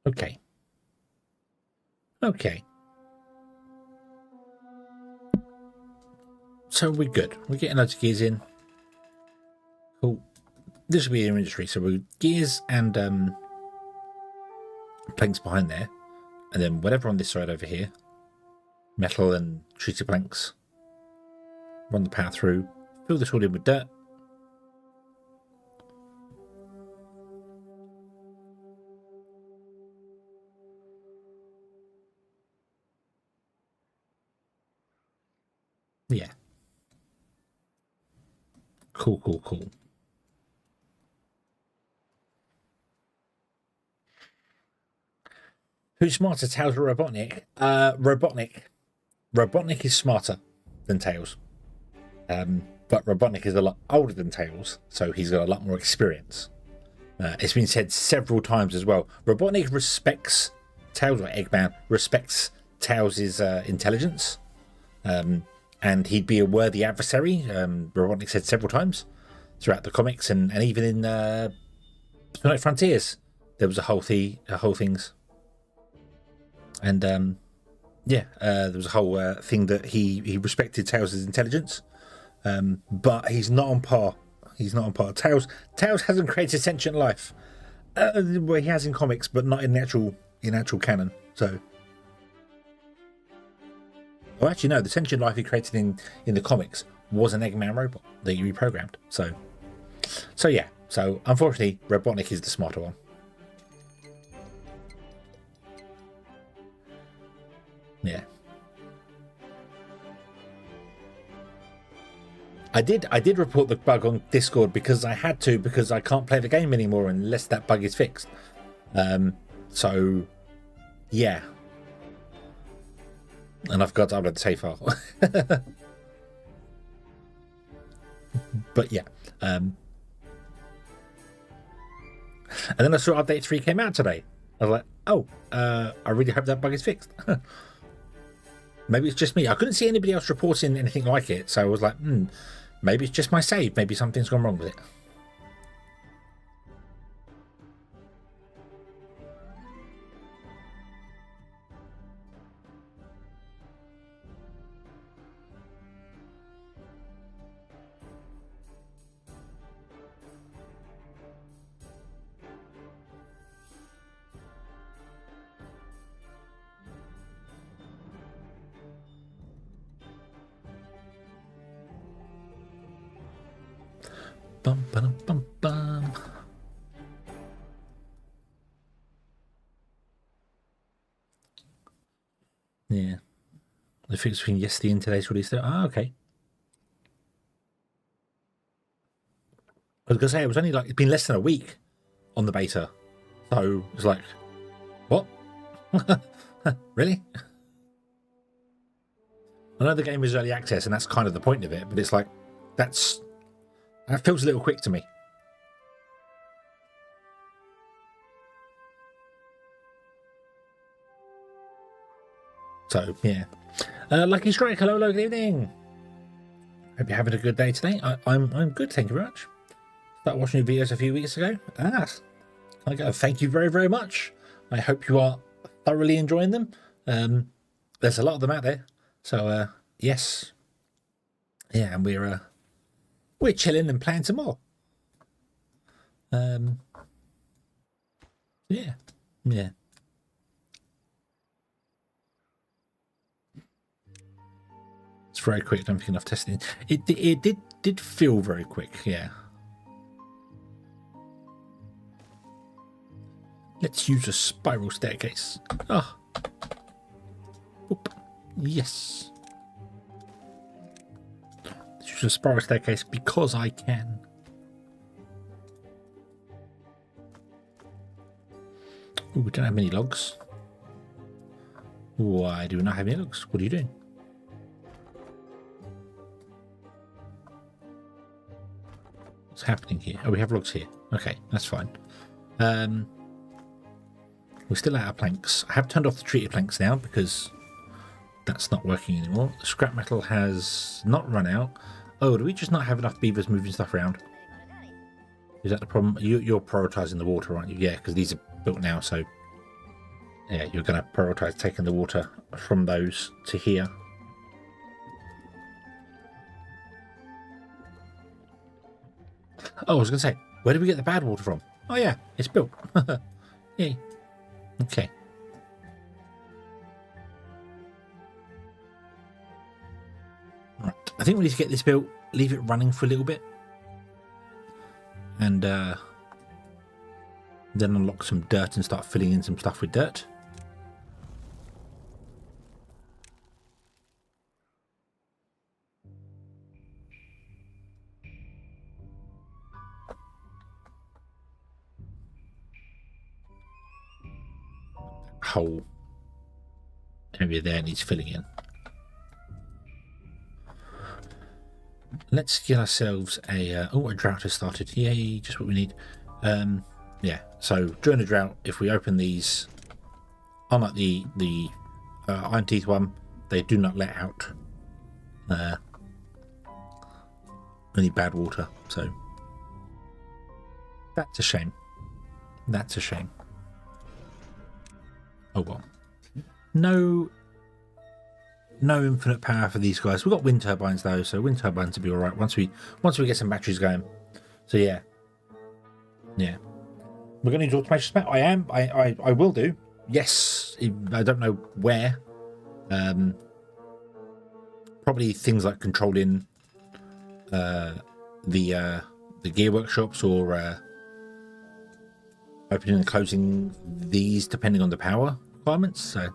Okay. Okay. So we're good. We're getting loads of gears in. Cool. This will be your industry. So we're gears and planks behind there. And then whatever on this side over here. Metal and treated planks. Run the power through. Fill this all in with dirt. Yeah. Cool, cool, cool. Who's smarter, Tails or Robotnik? Robotnik. Robotnik is smarter than Tails. But Robotnik is a lot older than Tails, so he's got a lot more experience. It's been said several times as well. Robotnik respects Tails, or Eggman respects Tails' intelligence. And he'd be a worthy adversary. Robotnik said several times throughout the comics, and even in Sonic Frontiers, there was a whole things. And there was a whole thing that he respected Tails' intelligence, but he's not on par. He's not on par. Tails hasn't created sentient life. Well, he has in comics, but not in actual canon. So. Well, actually, no. The sentient life he created in the comics was an Eggman robot that he reprogrammed. So yeah. So unfortunately, Robotnik is the smarter one. Yeah. I did report the bug on Discord because I had to, because I can't play the game anymore unless that bug is fixed. So yeah. And I've got to upload the save file. But yeah. And then I saw update 3 came out today. I was like, oh, I really hope that bug is fixed. Maybe it's just me. I couldn't see anybody else reporting anything like it. So I was like, maybe it's just my save. Maybe something's gone wrong with it. Bum, ba-dum, bum, bum. Yeah. The fix between yesterday and today's release. Okay. I was going to say, it was only it's been less than a week on the beta. So it's like, what? Really? I know the game is early access and that's kind of the point of it, but it's like, that feels a little quick to me. So, yeah. Lucky Strike, hello, good evening. Hope you're having a good day today. I'm good, thank you very much. Started watching your videos a few weeks ago. I go, thank you very, very much. I hope you are thoroughly enjoying them. There's a lot of them out there. So, yes. Yeah, and we're chilling and playing some more. Yeah. It's very quick. Don't think enough testing. It did feel very quick. Yeah. Let's use a spiral staircase. Ah. Oop. Yes. Let's use a spiral staircase because I can. Ooh, we don't have many logs. Why do we not have any logs? What are you doing? What's happening here? Oh, we have logs here. Okay, that's fine. We're still out of planks. I have turned off the treated planks now because that's not working anymore. The scrap metal has not run out. Oh, do we just not have enough beavers moving stuff around? Is that the problem? You're prioritising the water, aren't you? Yeah, because these are built now, so Yeah, you're going to prioritize taking the water from those to here. Oh, I was going to say, where did we get the bad water from? Oh yeah, it's built. Yay. Okay. Right. I think we need to get this built, leave it running for a little bit, and then unlock some dirt and start filling in some stuff with dirt. Whole area there needs filling in. Let's get ourselves a a drought has started. Yay, just what we need. Yeah, so during the drought, if we open these, unlike the iron teeth one, they do not let out any bad water, so that's a shame. That's a shame. Oh well. No infinite power for these guys. We've got wind turbines though, so wind turbines will be alright once we get some batteries going. So yeah. We're gonna need automation spec. I will do. Yes. I don't know where. Probably things like controlling the gear workshops, or opening and closing these depending on the power requirements. So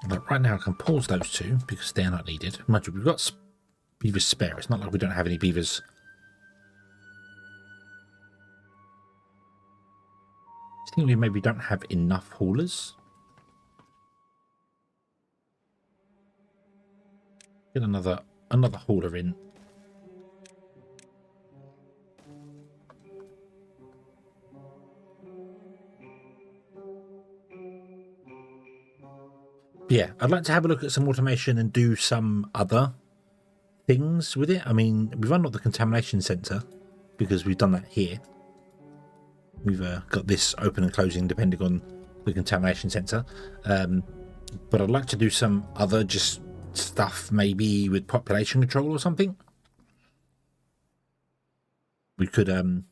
but right now I can pause those two because they're not needed. Mind you, we've got beavers spare. It's not like we don't have any beavers. I think we maybe don't have enough haulers. Get another hauler in. Yeah, I'd like to have a look at some automation and do some other things with it. I mean, we've unlocked the contamination sensor because we've done that here. We've got this open and closing depending on the contamination sensor. But I'd like to do some other just stuff, maybe with population control or something. We could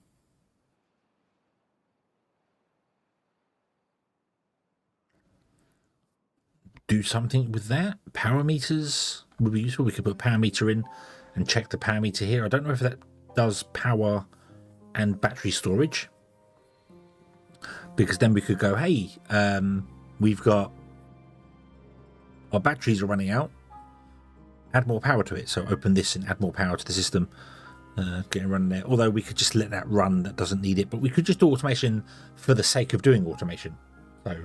do something with that. Power meters would be useful. We could put a power meter in and check the power meter here. I don't know if that does power and battery storage, because then we could go, hey, we've got our batteries are running out, add more power to it. So open this and add more power to the system, get it running there. Although we could just let that run, that doesn't need it, but we could just do automation for the sake of doing automation. So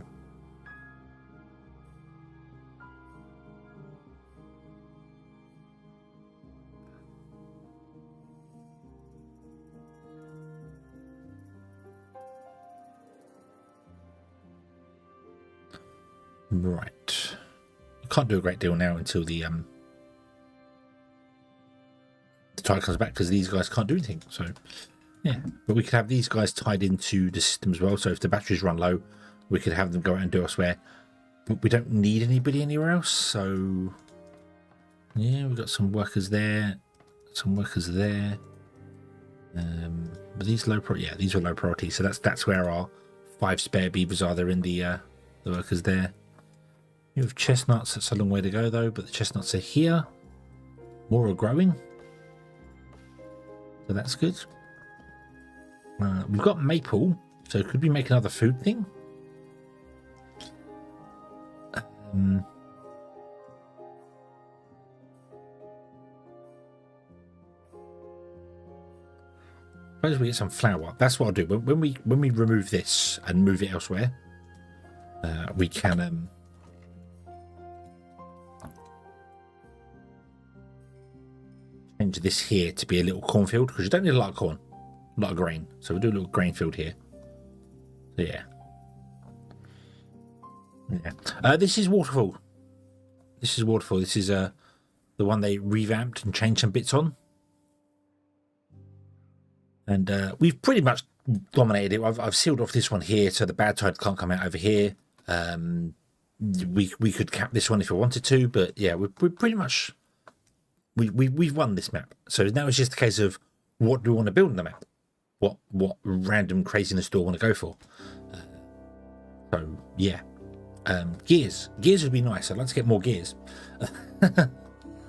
right, I can't do a great deal now until the tide comes back, because these guys can't do anything. So yeah, but we could have these guys tied into the system as well. So if the batteries run low, we could have them go out and do elsewhere. But we don't need anybody anywhere else. So yeah, we've got some workers there, some workers there. But these these are low priority. So that's where our 5 spare beavers are. They're in the workers there. You have chestnuts. That's a long way to go though, but the chestnuts are here. More are growing, so that's good. We've got maple, so could we make another food thing? Suppose we get some flour. That's what I'll do. When we remove this and move it elsewhere, we can change this here to be a little cornfield, because you don't need a lot of corn, a lot of grain. So we'll do a little grain field here. Yeah. Yeah. This is Waterfall. This is Waterfall. This is the one they revamped and changed some bits on. And we've pretty much dominated it. I've sealed off this one here, so the bad tide can't come out over here. We could cap this one if we wanted to, but yeah, we're pretty much we've won this map. So now it's just a case of what do we want to build in the map? What random craziness do I want to go for? So yeah, gears would be nice. I'd like to get more gears.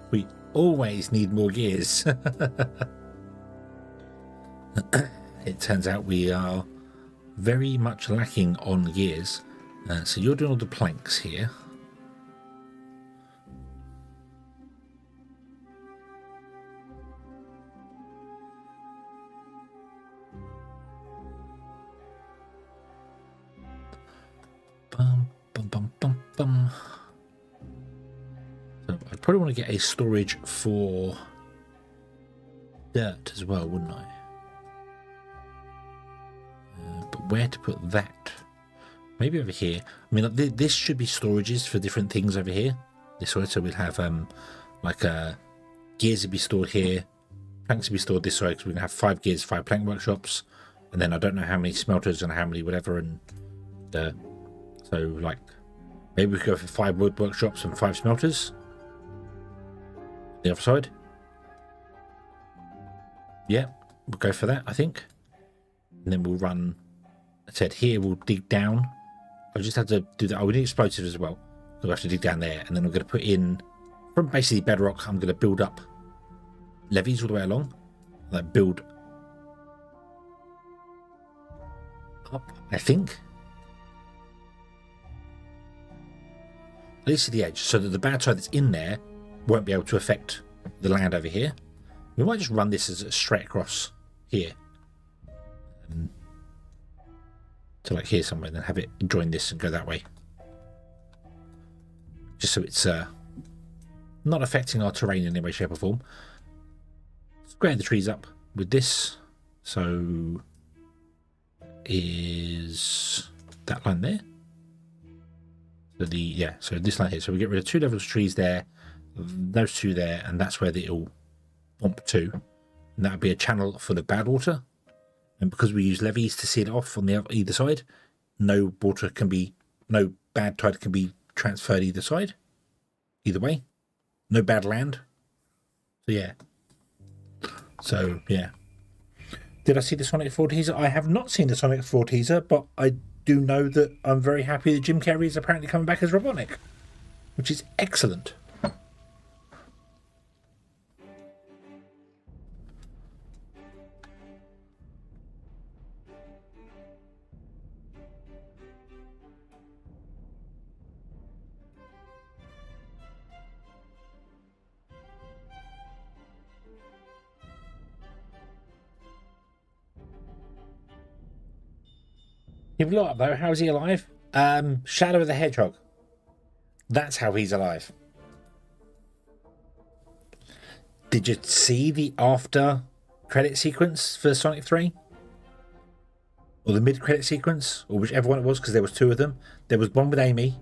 We always need more gears. It turns out we are very much lacking on gears. So you're doing all the planks here. Bum, bum, bum, bum, bum. So I'd probably want to get a storage for dirt as well, wouldn't I? But where to put that? Maybe over here. I mean, this should be storages for different things over here. This way, so we'll have like gears to be stored here, planks to be stored this way, because we're gonna have 5 gears, 5 plank workshops, and then I don't know how many smelters and how many whatever, and so like maybe we could go for 5 wood workshops and 5 smelters. The other side. Yeah, we'll go for that, I think. And then we'll run. I said here we'll dig down. I just have to do that. Oh, we need explosives as well. We'll have to dig down there, and then I'm going to put in from basically bedrock. I'm going to build up levees all the way along, like build up. I think at least to the edge, so that the bad side that's in there won't be able to affect the land over here. We might just run this as a straight across here. To like here somewhere, and then have it join this and go that way, just so it's not affecting our terrain in any way, shape or form. Square the trees up with this. So is that line there? So so this line here, so we get rid of 2 levels of trees there, those 2 there, and that's where it'll bump to, and that would be a channel for the bad water. And because we use levees to seal it off on the either side, no bad tide can be transferred either side, either way. No bad land. So yeah. Did I see the Sonic 4 teaser? I have not seen the Sonic 4 teaser, but I do know that I'm very happy that Jim Carrey is apparently coming back as Robotnik, which is excellent. Give a lot up though. How is he alive? Shadow of the Hedgehog. That's how he's alive. Did you see the after credit sequence for Sonic 3? Or the mid credit sequence? Or whichever one it was, because there was 2 of them. There was one with Amy,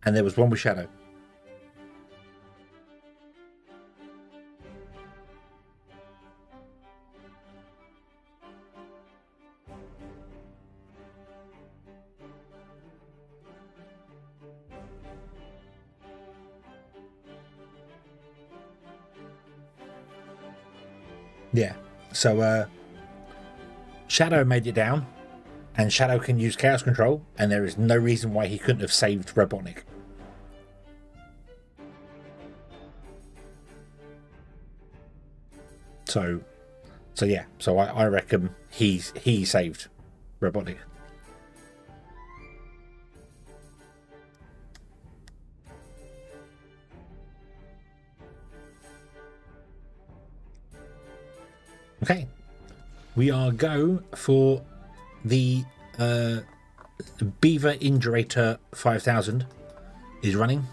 and there was one with Shadow. Yeah, so Shadow made it down, and Shadow can use Chaos Control, and there is no reason why he couldn't have saved Robotnik. So yeah, so I reckon he saved Robotnik. Okay, we are go for the Beaver Ingerator 5000 is running.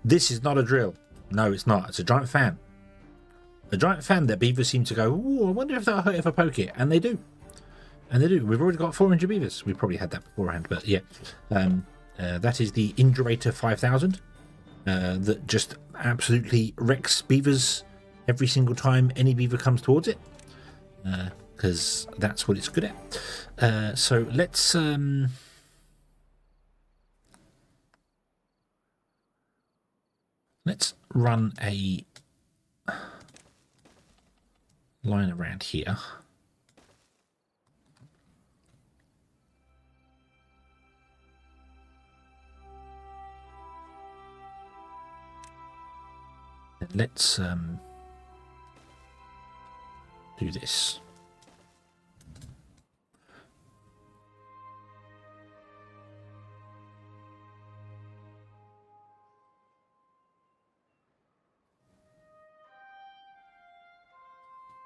This is not a drill. No, it's not. It's a giant fan. A giant fan that beavers seem to go, ooh, I wonder if that'll hurt if I poke it. And they do. And they do. We've already got 400 beavers. We probably had that beforehand, but yeah. That is the Ingerator 5000 that just absolutely wrecks beavers every single time any beaver comes towards it, because that's what it's good at. So let's run a line around here. And let's do this.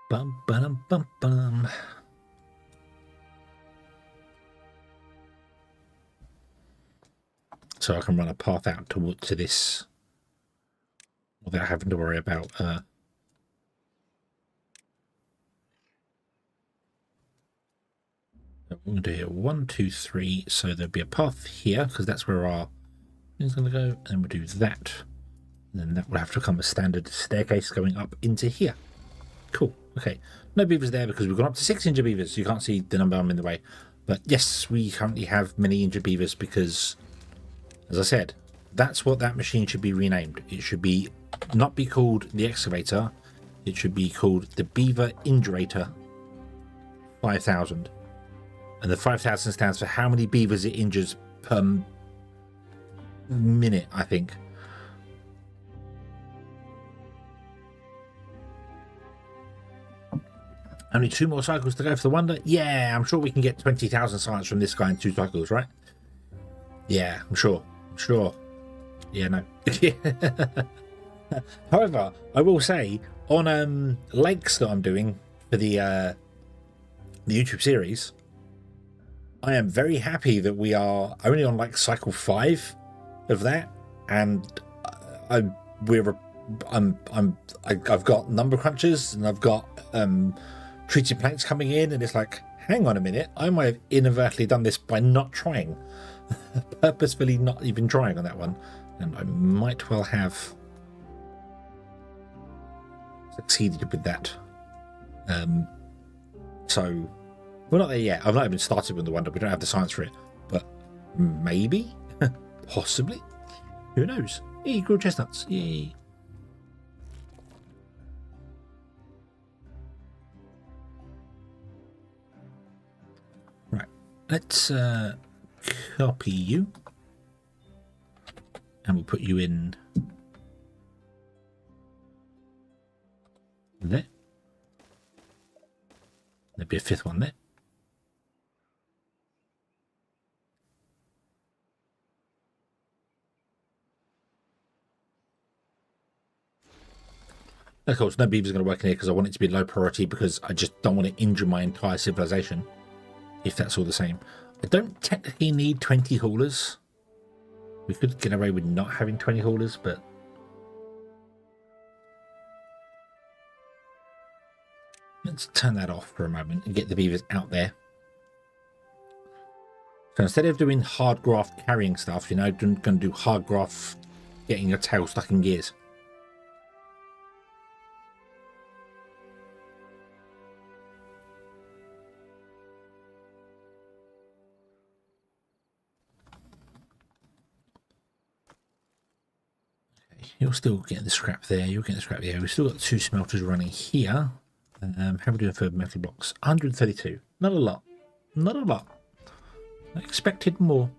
Bum bum bum bum. So I can run a path out to this without having to worry about what we're going to do here. 1, 2, 3. So there'll be a path here because that's where our thing's going to go, and then we'll do that. And then that will have to become a standard staircase going up into here. Cool. Okay. No beavers there because we've gone up to 6 injured beavers. You can't see the number I'm in the way. But yes, we currently have many injured beavers because, as I said, that's what that machine should be renamed. It should be not be called the excavator. It should be called the Beaver Ingerator 5000. And the 5000 stands for how many beavers it injures per minute, I think. Only 2 more cycles to go for the wonder. Yeah, I'm sure we can get 20,000 science from this guy in 2 cycles, right? Yeah, I'm sure. Yeah, no. However, I will say on lakes that I'm doing for the YouTube series, I am very happy that we are only on like cycle 5 of that, and I've got number crunchers and I've got treated planks coming in, and it's like, hang on a minute, I might have inadvertently done this by not trying, purposefully not even trying on that one, and I might well have succeeded with that. So we're not there yet. I've not even started with the wonder. We don't have the science for it, but maybe, possibly, who knows? Yay, grilled chestnuts! Yay! Right, let's copy you, and we'll put you in there. There'll be a 5th one there. Of course, no beavers are going to work in here because I want it to be low priority because I just don't want to injure my entire civilization, if that's all the same. I don't technically need 20 haulers. We could get away with not having 20 haulers, but let's turn that off for a moment and get the beavers out there. So instead of doing hard graft carrying stuff, you know, I'm going to do hard graft getting your tail stuck in gears. You're still getting the scrap there. You're getting the scrap there. We've still got 2 smelters running here. How are we doing for metal blocks? 132. Not a lot. Not a lot. I expected more.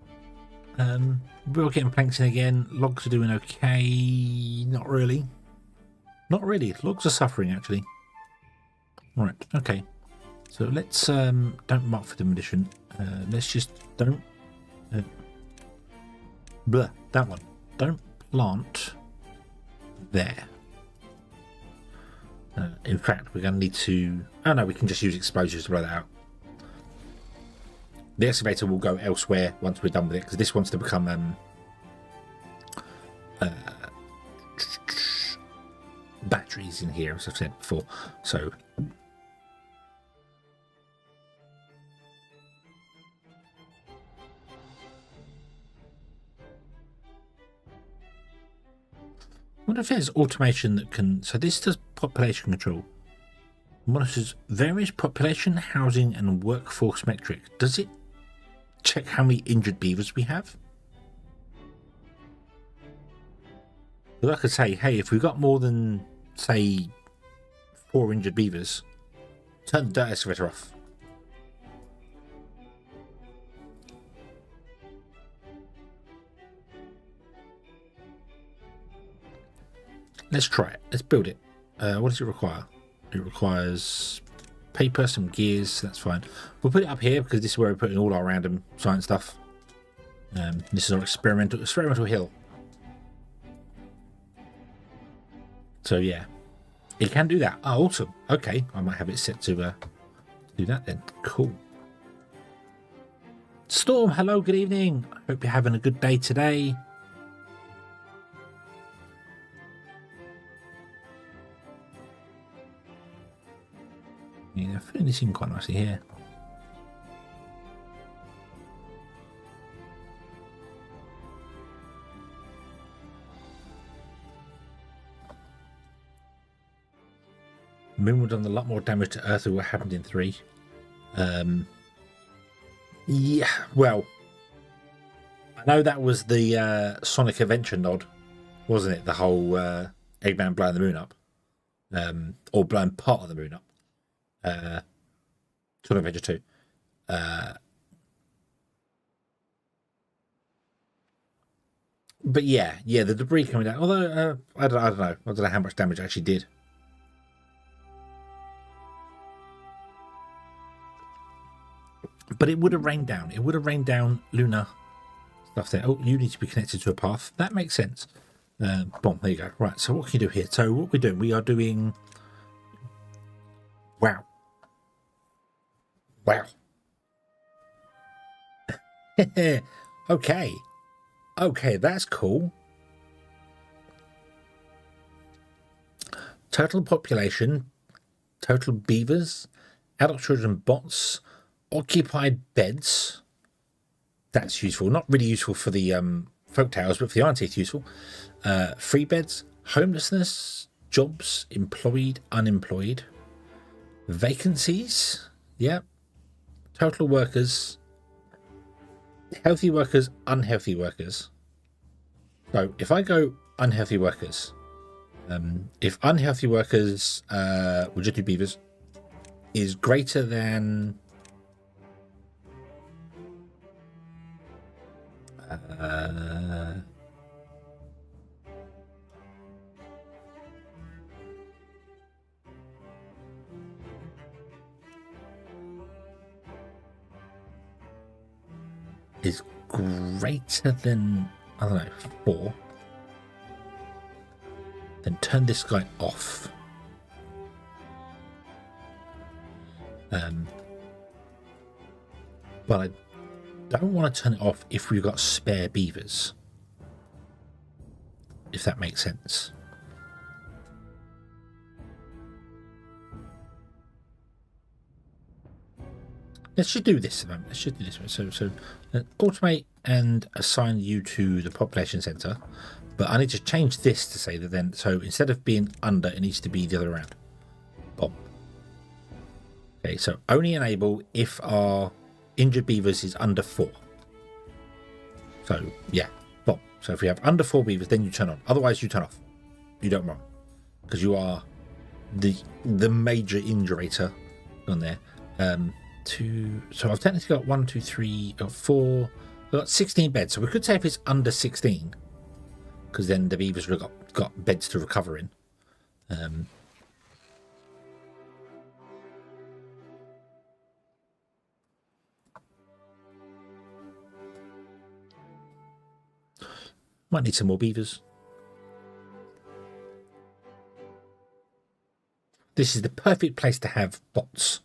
We're getting planks in again. Logs are doing okay. Not really. Not really. Logs are suffering, actually. Right. Okay. So let's don't mark for demolition. Let's just don't. That one. Don't plant there. In fact, we're going to need to... Oh no, we can just use explosives to blow that out. The excavator will go elsewhere once we're done with it, because this wants to become batteries in here, as I've said before. So wonder if there's automation that can... So this does population control. Monitors various population, housing, and workforce metrics. Does it check how many injured beavers we have? Because I could say, hey, if we've got more than, say, 4 injured beavers, turn the dirt excavator off. Let's try it. Let's build it. What does it require? It requires paper, some gears. That's fine. We'll put it up here because this is where we're putting all our random science stuff. This is our experimental hill. So yeah, it can do that. Oh, awesome. Okay, I might have it set to do that then. Cool. Storm, hello, good evening. I hope you're having a good day today. Yeah, filling this in quite nicely here. Moon would have done a lot more damage to Earth than what happened in 3. Yeah, well, I know that was the Sonic Adventure nod, wasn't it? The whole Eggman blowing the moon up, or blowing part of the moon up. Sonic Adventure 2. But yeah, the debris coming down. Although I don't know how much damage it actually did. But it would have rained down. It would have rained down lunar stuff there. Oh, you need to be connected to a path. That makes sense. Boom, there you go. Right, so what can you do here? So what we're doing, we are doing... Wow. Okay. Okay, that's cool. Total population, total beavers, adult children, bots, occupied beds. That's useful. Not really useful for the folk tales, but for the Iron Teeth useful. Free beds, homelessness, jobs, employed, unemployed, vacancies. Yep. Total workers, healthy workers, unhealthy workers. So if I go unhealthy workers, if unhealthy workers, we'll just do beavers, is greater than is greater than, I don't know, 4, then turn this guy off. But I don't want to turn it off if we've got spare beavers, if that makes sense. Let's just do this. Let's just do this. So automate and assign you to the population center. But I need to change this to say that then, so instead of being under, it needs to be the other way around. Boom. Okay, so only enable if our injured beavers is under 4. So yeah, boom. So if we have under 4 beavers, then you turn on. Otherwise, you turn off. You don't run because you are the major injurator on there. So I've technically got 1, 2, 3, 4. I've got 16 beds. So we could say if it's under 16, because then the beavers have got beds to recover in. Might need some more beavers. This is the perfect place to have bots.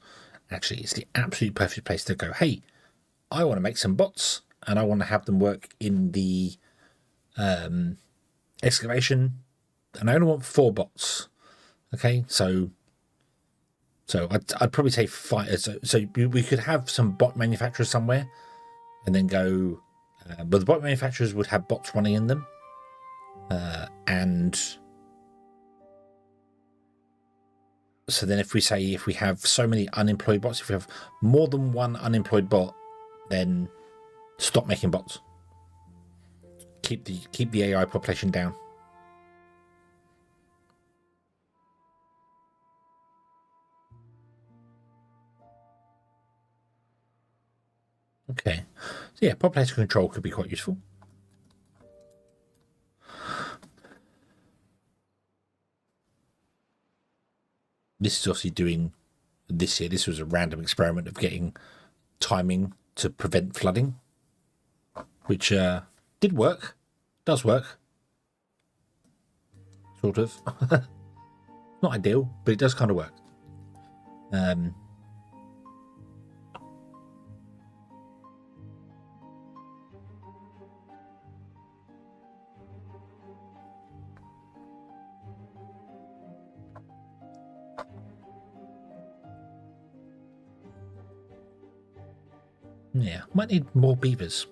Actually, it's the absolute perfect place to go, hey, I want to make some bots and I want to have them work in the excavation, and I only want 4 bots. Okay, so I'd probably say 5. So we could have some bot manufacturers somewhere and then go, but the bot manufacturers would have bots running in them, and So then if we say if we have so many unemployed bots, if we have more than one unemployed bot, then stop making bots. Keep the AI population down. Okay. So yeah, population control could be quite useful. This is obviously doing this here. This was a random experiment of getting timing to prevent flooding, which did work, does work, sort of. Not ideal, but it does kind of work. Yeah, might need more beavers.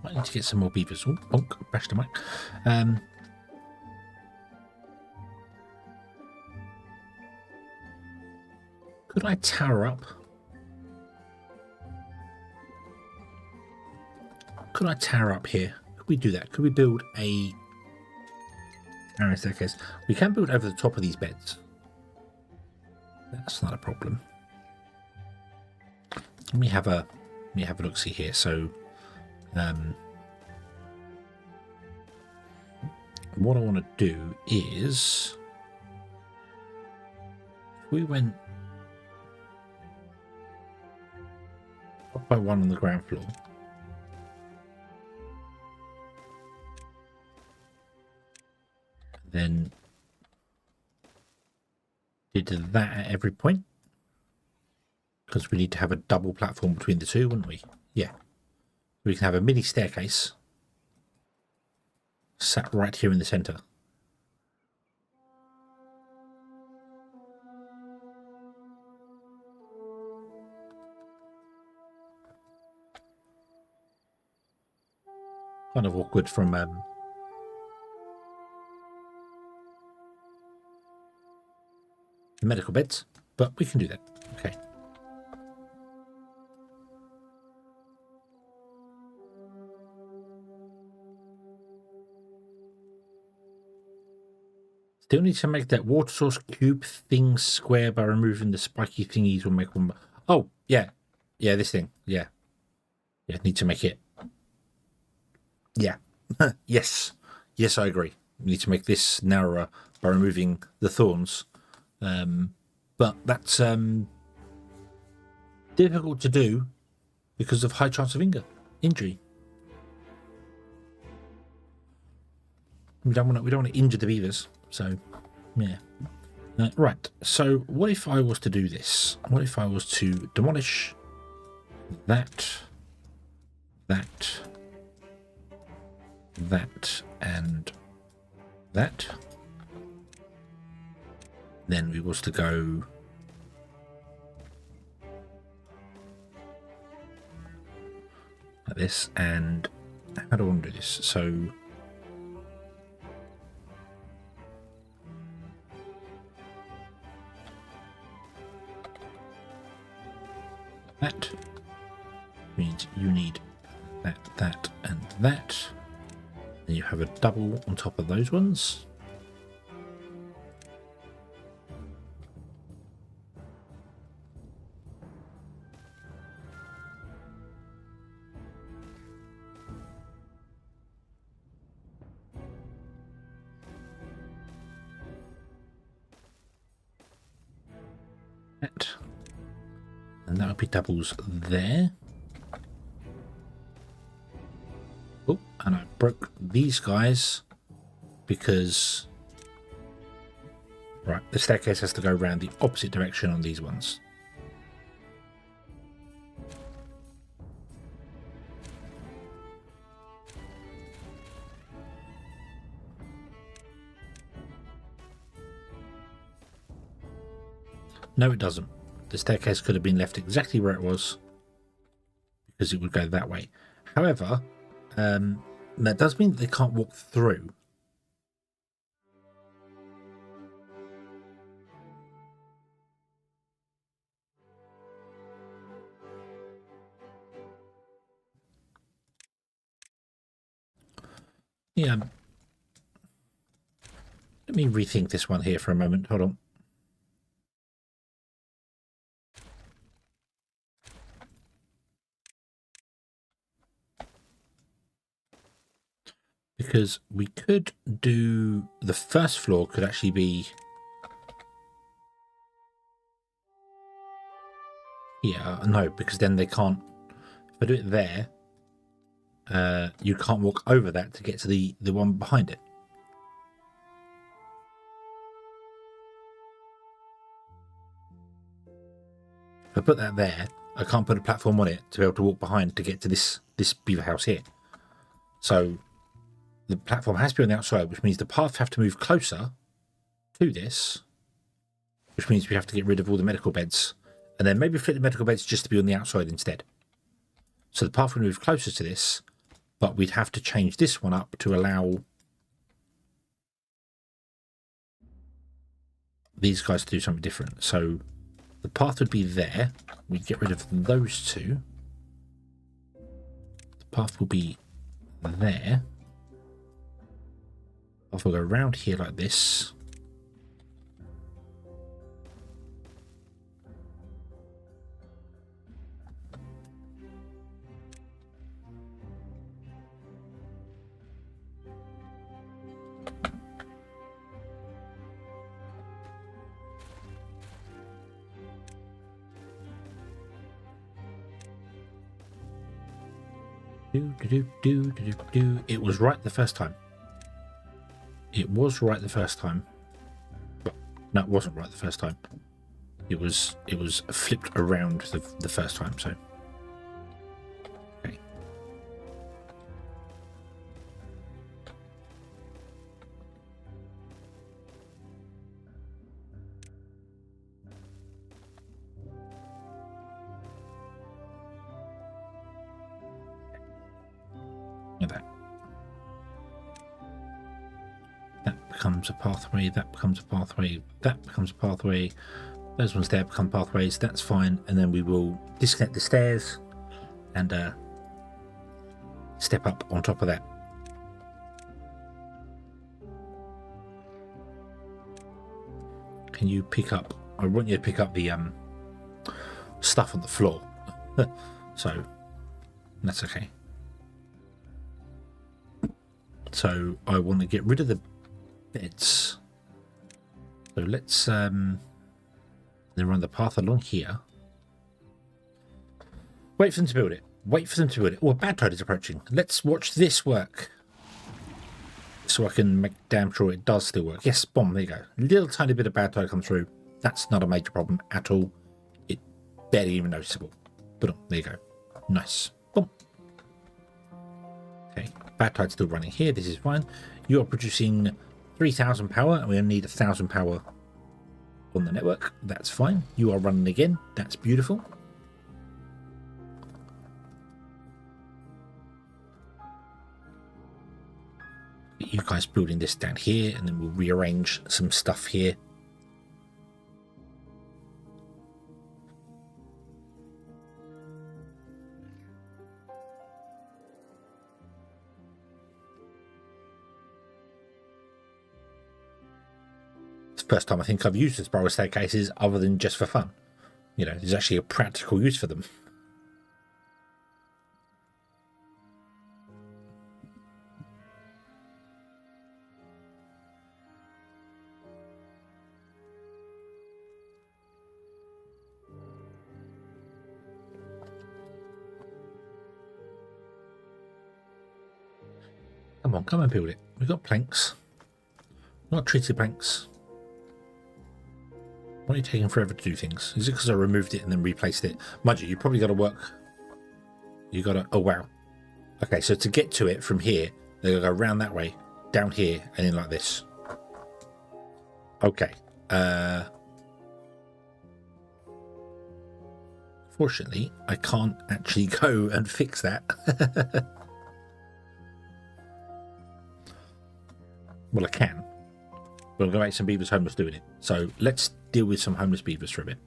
Might need to get some more beavers. Oh, bonk, bashed the mic. Could I tower up? Could I tower up here? Could we do that? Could we build a iron staircase? We can build over the top of these beds. That's not a problem. Let me have a look see here. So what I want to do is if we went up by one on the ground floor. Then did that at every point because we need to have a double platform between the two, wouldn't we? Yeah, we can have a mini staircase sat right here in the center. Kind of awkward from medical beds, but we can do that. Okay. Still need to make that water source cube thing square by removing the spiky thingies. Will make one. Oh yeah, yeah, this thing. Yeah, yeah. Need to make it. Yeah. Yes, yes, I agree. We need to make this narrower by removing the thorns. But that's difficult to do because of high chance of injury. We don't want to injure the beavers. So, yeah. Right. So, what if I was to do this? What if I was to demolish that, and that? Then we was to go like this, and how do I want to do this? So that means you need that, and that. Then you have a double on top of those ones. And that would be doubles there. Oh, and I broke these guys because right, the staircase has to go around the opposite direction on these ones. No, it doesn't. The staircase could have been left exactly where it was because it would go that way. However, that does mean that they can't walk through. Yeah. Let me rethink this one here for a moment. Hold on. Because we could do the first floor could actually be here. No, because then they can't. If I do it there, you can't walk over that to get to the one behind it. If I put that there, I can't put a platform on it to be able to walk behind to get to this beaver house here. So the platform has to be on the outside, which means the path have to move closer to this, which means we have to get rid of all the medical beds and then maybe flip the medical beds just to be on the outside instead. So the path will move closer to this, but we'd have to change this one up to allow these guys to do something different. So the path would be there. We'd get rid of those two. The path will be there. Path will go around here like this. It was right the first time. It was right the first time. Well, no, it wasn't right the first time. It was flipped around the first time. So, okay. That becomes a pathway, that becomes a pathway, that becomes a pathway. Those ones there become pathways, that's fine. And then we will disconnect the stairs and step up on top of that. Can you pick up, I want you to pick up the stuff on the floor. So that's okay. So I want to get rid of the beds. So let's then run the path along here. Wait for them to build it. Wait for them to build it. Oh, a bad tide is approaching. Let's watch this work. So I can make damn sure it does still work. Yes, boom, there you go. A little tiny bit of bad tide come through. That's not a major problem at all. It barely even noticeable. But there you go. Nice. Boom. Okay, bad tide still running here. This is fine. You are producing 3,000 power, and we only need 1,000 power on the network. That's fine. You are running again. That's beautiful. You guys building this down here, and then we'll rearrange some stuff here. First time I think I've used the spiral staircases other than just for fun. You know, there's actually a practical use for them. Come on, come and build it. We've got planks. Not treated planks. Why are you taking forever to do things? Is it because I removed it and then replaced it? Mind you, probably got to work. You got to... Oh, wow. Okay, so to get to it from here, they're going to go around that way, down here, and then like this. Okay. Fortunately, I can't actually go and fix that. Well, I can. But I'm going to make some beavers homeless doing it. So let's deal with some homeless beavers for a bit.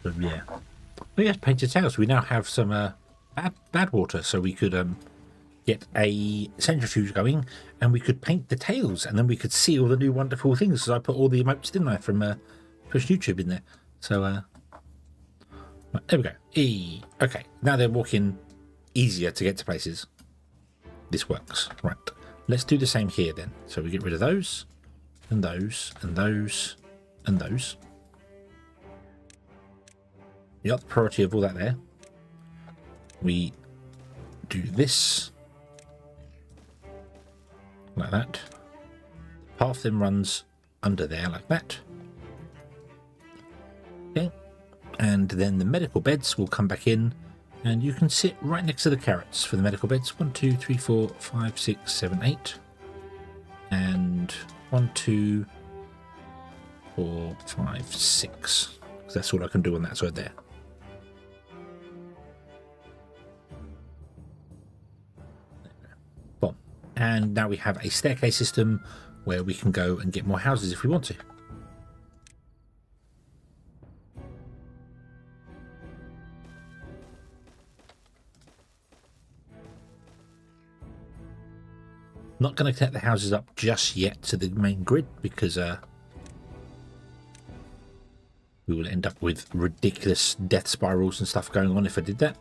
So, yeah. Oh yes, painted tails. We now have some bad water, so we could get a centrifuge going, and we could paint the tails, and then we could see all the new wonderful things. Because I put all the emotes, didn't I, from Push YouTube in there. So right, there we go. Okay, now they're walking easier to get to places. This works. Right, let's do the same here then. So we get rid of those, and those, and those, and those. You got the priority of all that there. We do this like that. The path then runs under there like that. Okay, and then the medical beds will come back in, and you can sit right next to the carrots for the medical beds. 1, 2, 3, 4, 5, 6, 7, 8, and 1, 2, 4, 5, 6. That's all I can do on that side there. And now we have a staircase system where we can go and get more houses if we want to. Not going to connect the houses up just yet to the main grid because we will end up with ridiculous death spirals and stuff going on if I did that.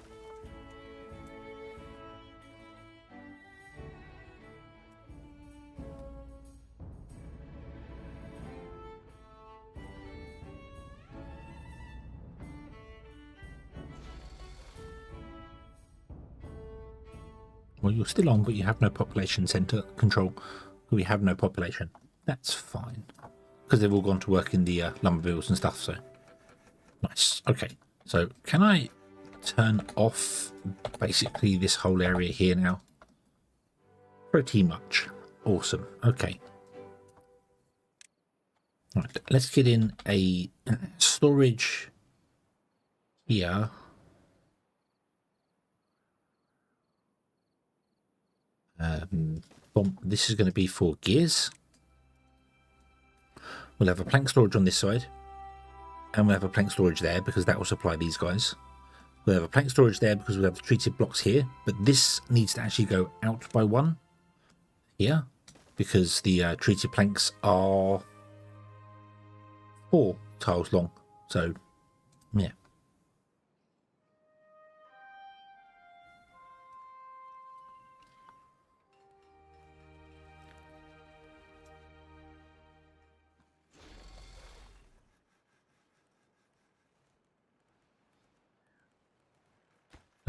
Well, you're still on, but you have no population centre control. We have no population. That's fine. Because they've all gone to work in the lumber mills and stuff, so. Nice. Okay. So, can I turn off basically this whole area here now? Pretty much. Awesome. Okay. Right. Let's get in a storage here. This is going to be for gears. We'll have a plank storage on this side, and we'll have a plank storage there because that will supply these guys. We'll have a plank storage there because we'll have the treated blocks here, but this needs to actually go out by one here because the treated planks are 4 tiles long. So, yeah.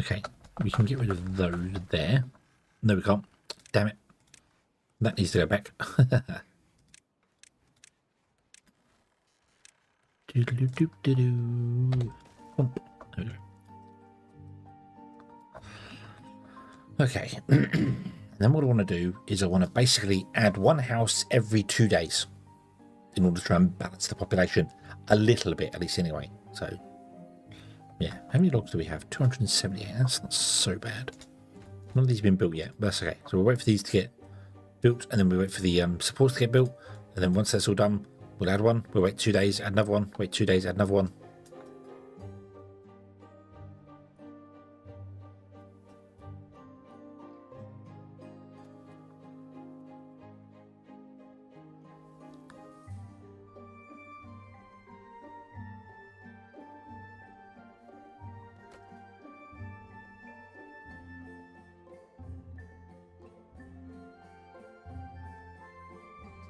Okay, we can get rid of those there. No, we can't. Damn it. That needs to go back. Okay. Then what I want to do is I want to basically add one house every 2 days in order to try and balance the population a little bit, at least anyway. So, yeah. How many logs do we have? 278. That's not so bad. None of these have been built yet, but that's okay. So we'll wait for these to get built, and then we wait for the supports to get built, and then once that's all done, we'll add one. We'll wait 2 days, add another one. Wait 2 days, add another one.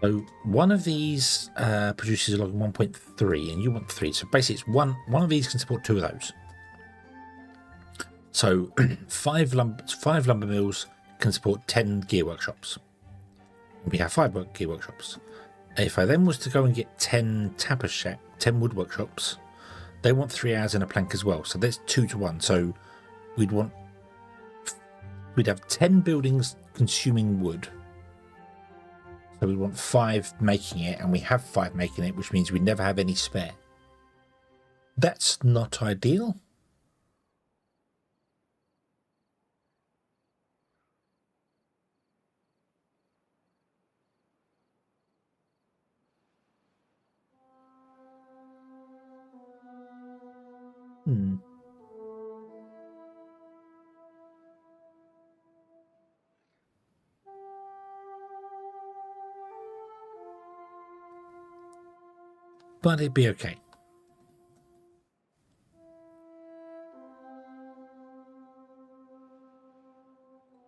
So one of these produces a log of 1.3, and you want 3. So basically, it's one of these can support 2 of those. So five lumber mills can support 10 gear workshops. We have 5 gear workshops. If I then was to go and get 10 tapper shack, 10 wood workshops, they want 3 hours and a plank as well. So that's 2 to 1. So we'd have 10 buildings consuming wood. So we want 5 making it, and we have 5 making it, which means we never have any spare. That's not ideal. But it'd be okay.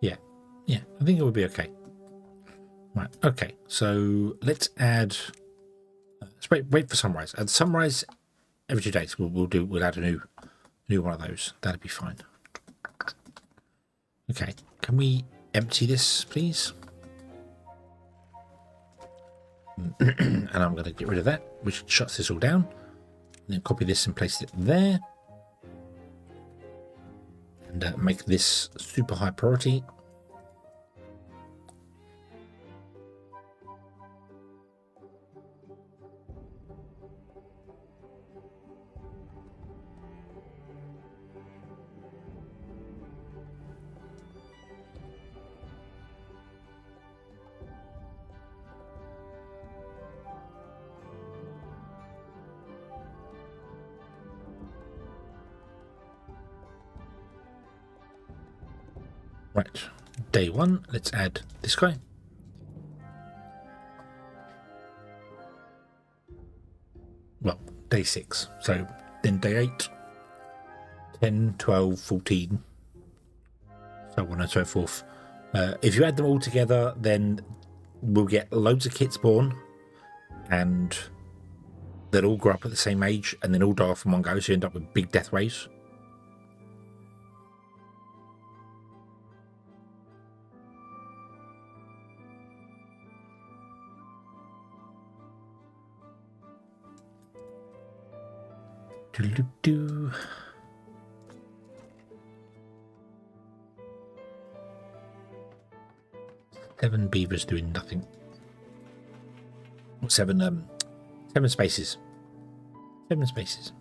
Yeah, I think it would be okay. Right, okay, so let's add, let's wait for sunrise. At sunrise every 2 days, we'll add a new one of those. That'd be fine. Okay, can we empty this, please? And I'm going to get rid of that, which shuts this all down. And then copy this and place it there. And make this super high priority. Right, day 1, let's add this guy. Well, day 6. So then day 8, 10, 12, 14, so on and so forth. If you add them all together, then we'll get loads of kits born, and they'll all grow up at the same age, and then all die off in one go, so you end up with big death waves. Do. 7 beavers doing nothing. 7 spaces. 7 spaces.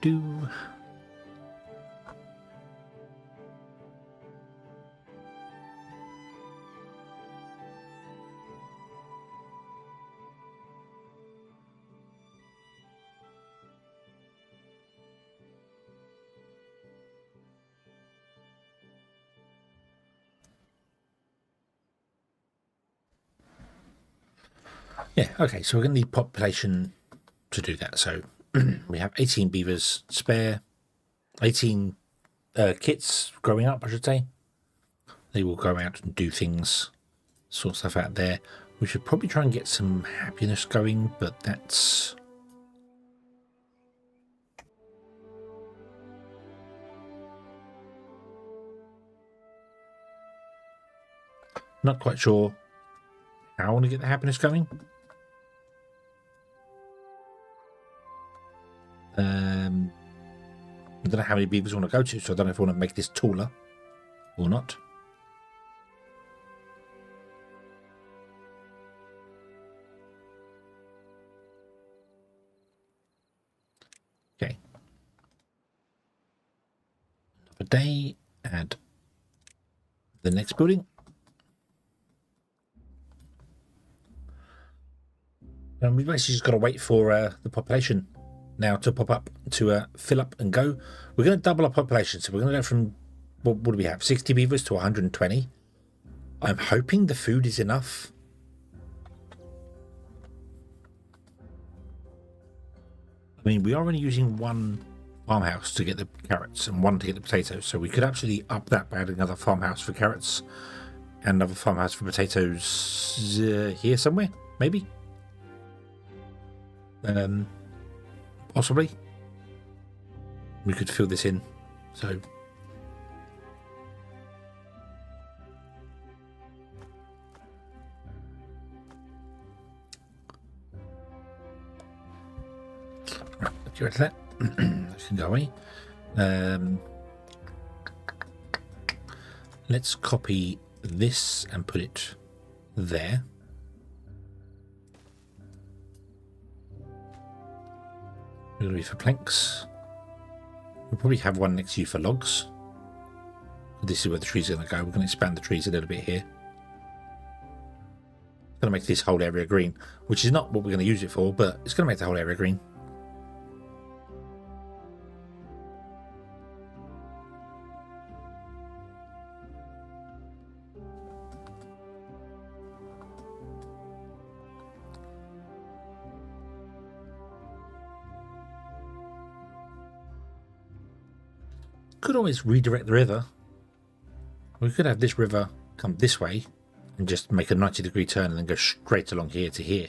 Do. Yeah, okay, so we're going to need population to do that. So we have 18 beavers spare, 18 kits growing up, I should say. They will go out and do things, sort stuff out there. We should probably try and get some happiness going, but that's... not quite sure how I want to get the happiness going. I don't know how many beavers I want to go to, so I don't know if I want to make this taller or not. Okay. Another day, add the next building. And we've basically just got to wait for the population now to pop up to fill up and go. We're going to double our population, so we're going to go from what do we have, 60 beavers to 120. I'm hoping the food is enough I mean, we are only using one farmhouse to get the carrots and one to get the potatoes, so we could absolutely up that by adding another farmhouse for carrots and another farmhouse for potatoes here somewhere, maybe. Possibly. We could fill this in, so. Right, let's get rid of that. That can go away. Let's copy this and put it there. It'll be for planks. We'll probably have one next to you for logs. This is where the trees are going to go. We're going to expand the trees a little bit here. It's going to make this whole area green, which is not what we're going to use it for, but it's going to make the whole area green. Could always redirect the river. We could have this river come this way and just make a 90-degree turn and then go straight along here to here.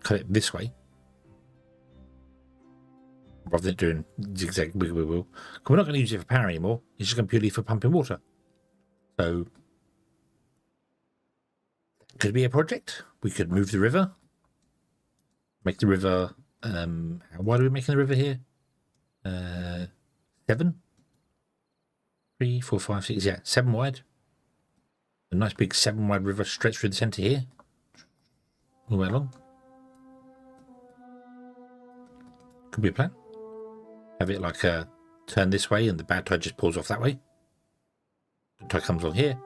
Cut it this way. Rather than doing zigzag wiggle wiggle. We're not going to use it for power anymore. It's just going to purely for pumping water. So, could be a project. We could move the river. Make the river... how wide are we making the river here? 7? 3, 4, 5, 6, yeah, 7 wide. A nice big 7 wide river straight through the centre here. All the way along. Could be a plan. Have it like turn this way and the bad tide just pulls off that way. The tide comes along here.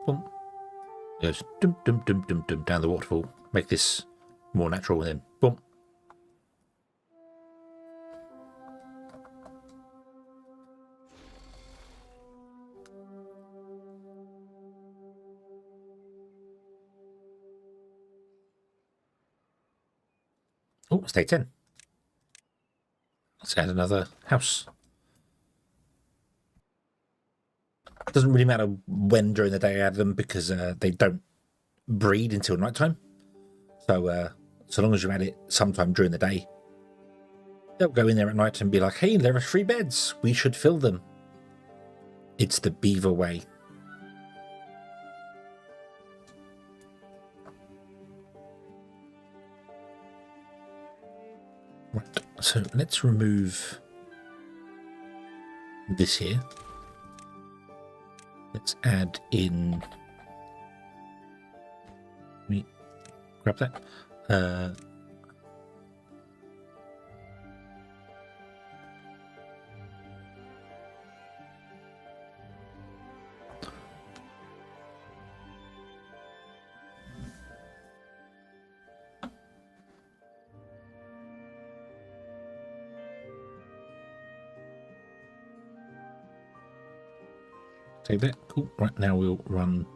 Boom. It goes dum dum dum dum dum down the waterfall. Make this more natural and then boom. Oh, it's day 10. Let's add another house. It doesn't really matter when during the day I add them because they don't breed until nighttime. So, so long as you add it sometime during the day, they'll go in there at night and be like, hey, there are 3 beds. We should fill them. It's the beaver way. Right, so let's remove this here. Let's add in. Let me grab that. Take that. Cool. Right, now we'll run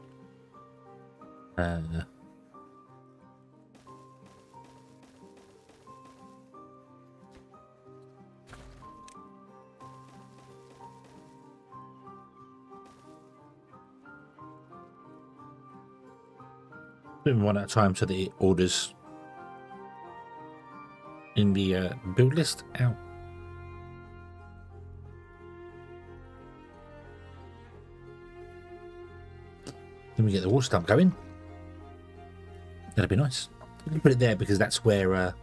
doing one at a time so that it orders in the build list. Ow. Then we get the water stump going. That'd be nice. We put it there because that's where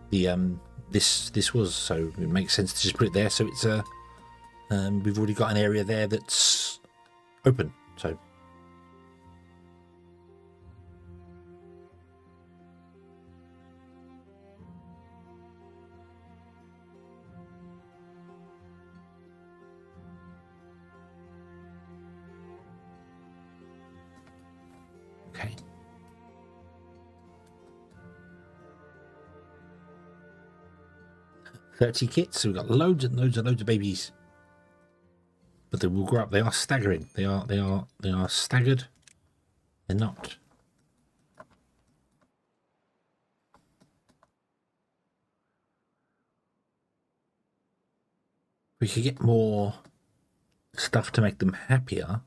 the this was, so it makes sense to just put it there. So it's we've already got an area there that's open. So okay. $30 kits, so we've got loads and loads and loads of babies. But they will grow up. They are staggering. They are staggered. They're not. We could get more stuff to make them happier.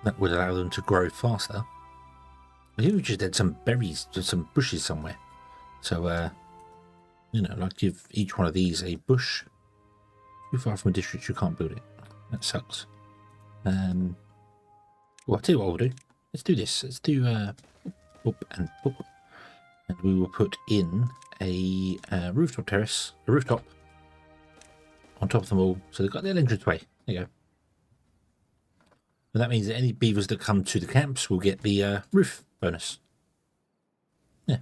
That would allow them to grow faster. I think we just had some berries, just some bushes somewhere. So, you know, like give each one of these a bush. Too far from a district, you can't build it. That sucks. Well, I'll tell you what we'll do. Let's do this. Let's do boop and boop. And we will put in a rooftop terrace, a rooftop on top of them all. So they've got their entranceway. There you go. And that means that any beavers that come to the camps will get the roof bonus. Yeah.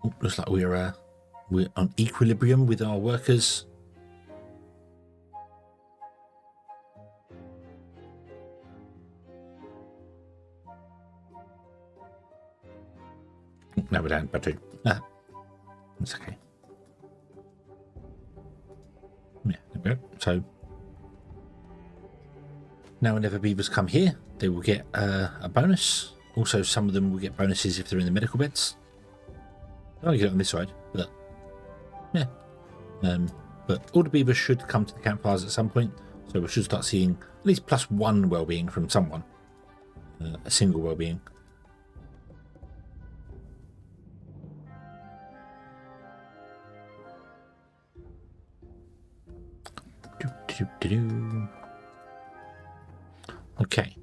Oh, looks like we're on equilibrium with our workers. No, we don't, but two. Ah, that's okay. Yeah, there we go. So now whenever beavers come here, they will get a bonus. Also, some of them will get bonuses if they're in the medical beds. I'll get it on this side, but yeah. But all the beavers should come to the campfires at some point, so we should start seeing at least +1 well-being from someone. A single well-being. Okay,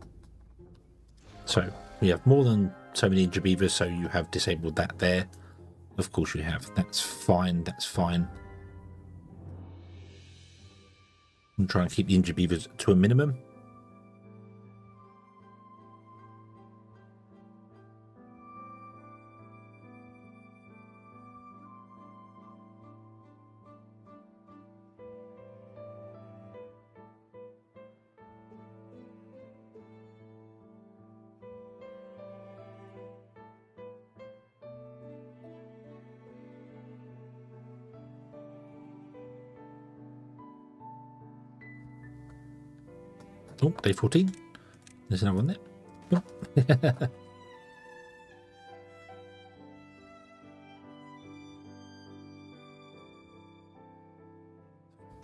so we have more than so many injured beavers, so you have disabled that there. Of course you have. That's fine, that's fine. And try and keep the injured beavers to a minimum. Oh, day 14. There's another one there. Oh.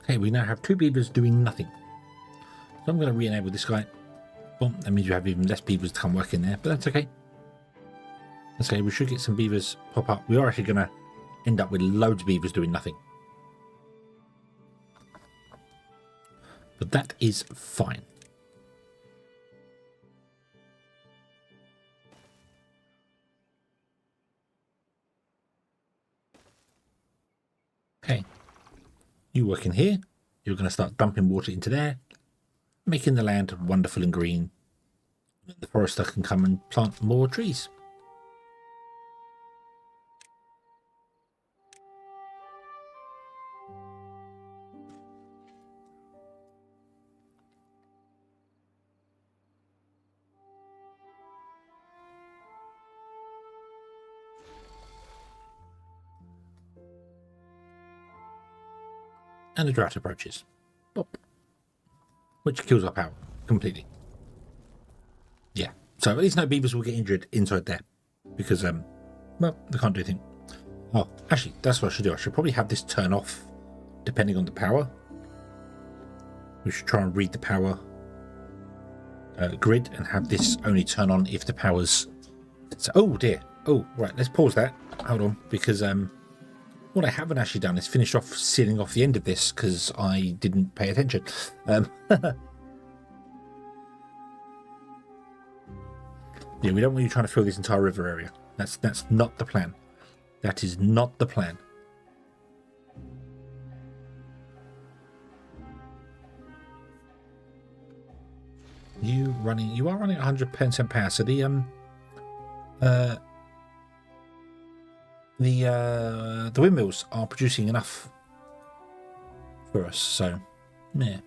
Okay, we now have 2 beavers doing nothing. So I'm going to re-enable this guy. Well, that means you have even less beavers to come work in there, but that's okay. That's okay, we should get some beavers pop up. We are actually going to end up with loads of beavers doing nothing. But that is fine. Okay, you work in here. You're going to start dumping water into there, making the land wonderful and green. The forester can come and plant more trees. And the drought approaches. Boop. Which kills our power completely. Yeah. So at least no beavers will get injured inside there. Because, well, they can't do anything. Oh, actually, that's what I should do. I should probably have this turn off depending on the power. We should try and read the power grid and have this only turn on if the power's... So, oh, dear. Oh, right. Let's pause that. Hold on. Because, what I haven't actually done is finish off sealing off the end of this because I didn't pay attention. Yeah, we don't want you trying to fill this entire river area. That's not the plan. That is not the plan. You are running 100% power. So the windmills are producing enough for us, so yeah.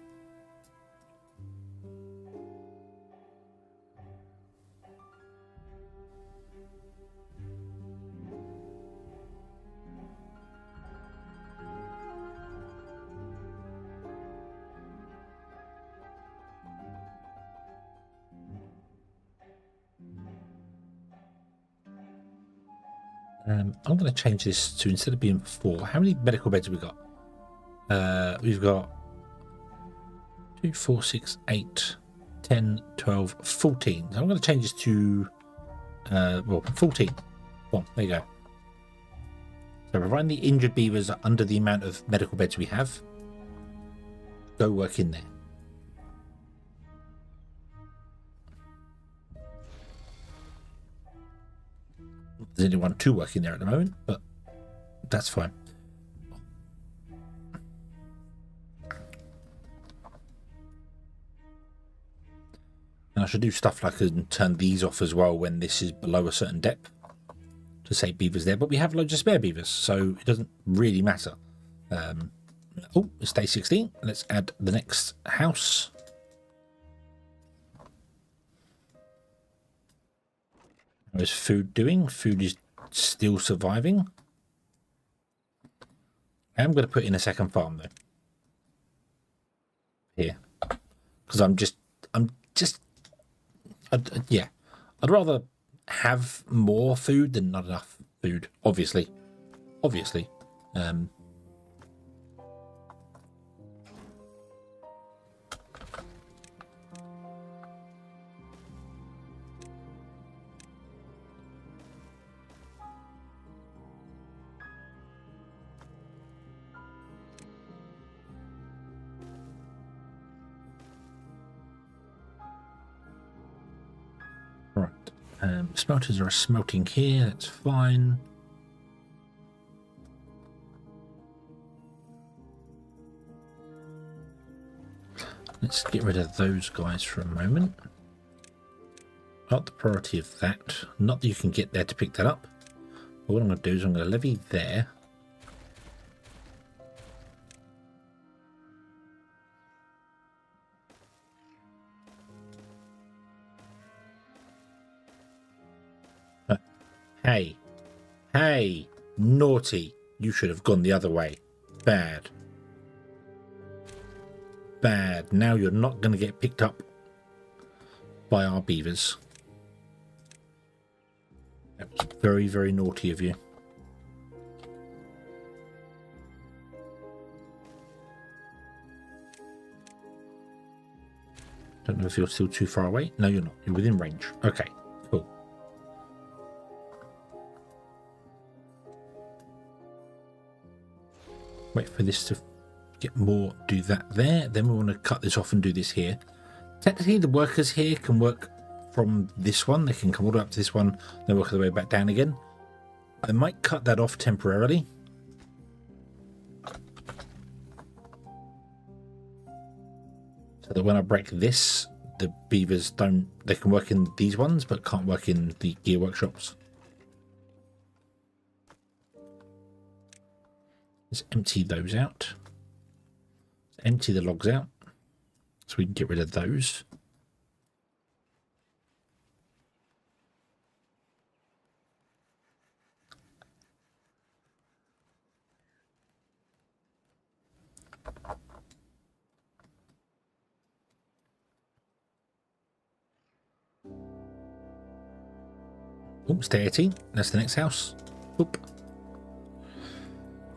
I'm going to change this to, instead of being 4, how many medical beds have we got? We've got 2, 4, 6, 8, 10, 12, 14. So I'm going to change this to, 14. Well, there you go. So providing the injured beavers are under the amount of medical beds we have, go work in there. There's anyone to work in there at the moment, but that's fine. And I should do stuff like I can turn these off as well when this is below a certain depth to save beavers there, but we have loads of spare beavers, so it doesn't really matter. Oh, it's day 16. Let's add the next house. How is food doing? Food is still surviving. I'm going to put in a second farm though. Here. Because yeah. I'd rather have more food than not enough food, obviously. Right. Smelters are smelting here, that's fine. Let's get rid of those guys for a moment. Not the priority of that. Not that you can get there to pick that up. But what I'm going to do is I'm going to levy there. Hey, naughty. You should have gone the other way. Bad. Now you're not going to get picked up by our beavers. That was very, very naughty of you. Don't know if you're still too far away. No, you're not. You're within range. Okay, cool. Wait for this to get more, do that there. Then we want to cut this off and do this here. Technically, the workers here can work from this one. They can come all the way up to this one, then work their way back down again. I might cut that off temporarily. So that when I break this, the beavers don't, they can work in these ones, but can't work in the gear workshops. Let's empty those out. Let's empty the logs out so we can get rid of those. Oops, day 18. That's the next house. Oop.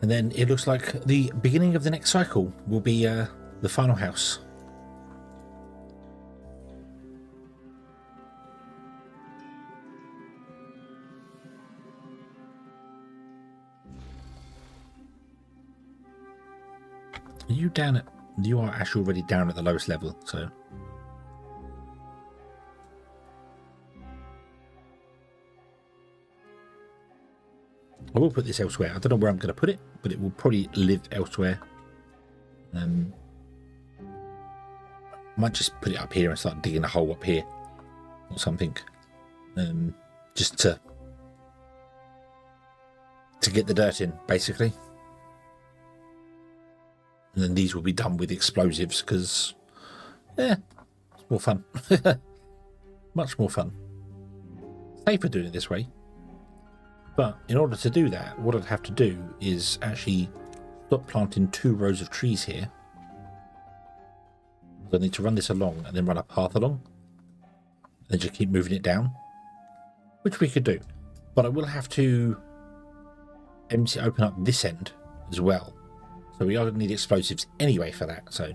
And then it looks like the beginning of the next cycle will be the final house. Are you down at... You are actually already down at the lowest level, so... I will put this elsewhere. I don't know where I'm going to put it, but it will probably live elsewhere. Might just put it up here and start digging a hole up here or something, just to get the dirt in, basically. And then these will be done with explosives because, yeah, it's more fun. Much more fun. Safer doing it this way. But in order to do that, what I'd have to do is actually stop planting 2 rows of trees here. So I need to run this along and then run a path along. And then just keep moving it down. Which we could do. But I will have to empty, open up this end as well. So we are going to need explosives anyway for that. So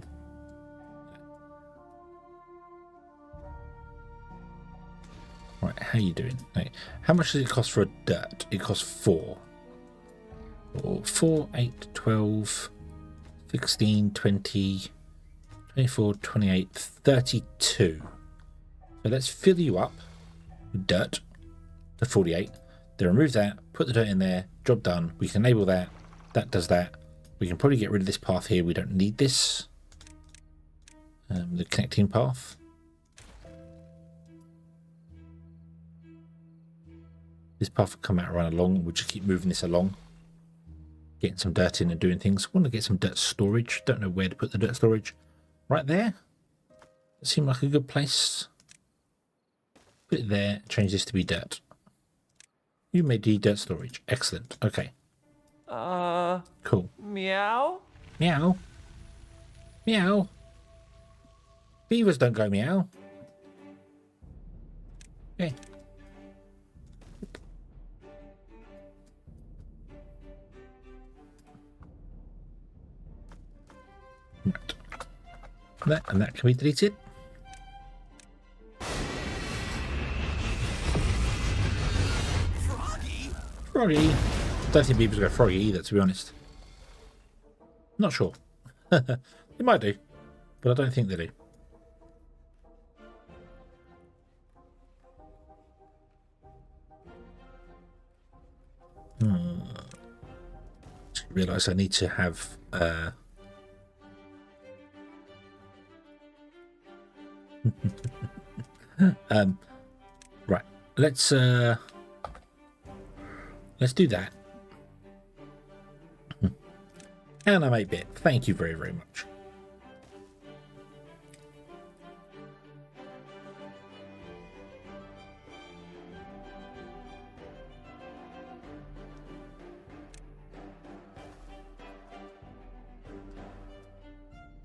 right, how you doing? Right. How much does it cost for a dirt? It costs 4. 4, 8, 12, 16, 20, 24, 28, 32. So let's fill you up with dirt to 48. Then remove that, put the dirt in there, job done. We can enable that. That does that. We can probably get rid of this path here. We don't need this. The connecting path. This path will come out right along. We'll just keep moving this along. Getting some dirt in and doing things. I want to get some dirt storage. Don't know where to put the dirt storage. Right there. It seemed like a good place. Put it there. Change this to be dirt. You made the dirt storage. Excellent. Okay. Cool. Meow? Meow. Meow. Beavers don't go meow. Okay. Right. That and that can be deleted. Froggy. Don't think beavers go froggy either, to be honest. Not sure. They might do, but I don't think they do. Just realised I need to have right. Let's do that. Animate bit. Thank you very, very much.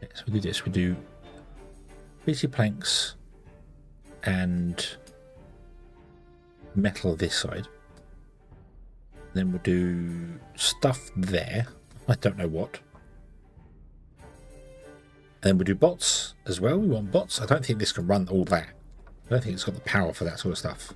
Okay, so we do this. We do PC planks and metal this side. Then we'll do stuff there. I don't know what. And then we'll do bots as well. We want bots. I don't think this can run all that. I don't think it's got the power for that sort of stuff.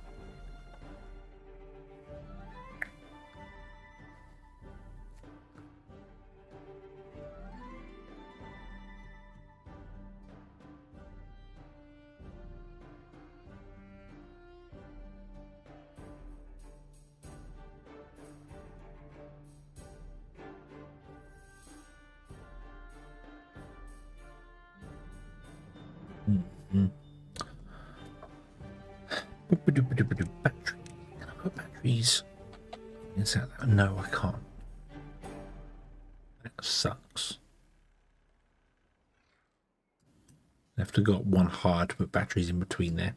Battery. Can I put batteries inside that? No, I can't. That sucks. I have to got one hard to put batteries in between there.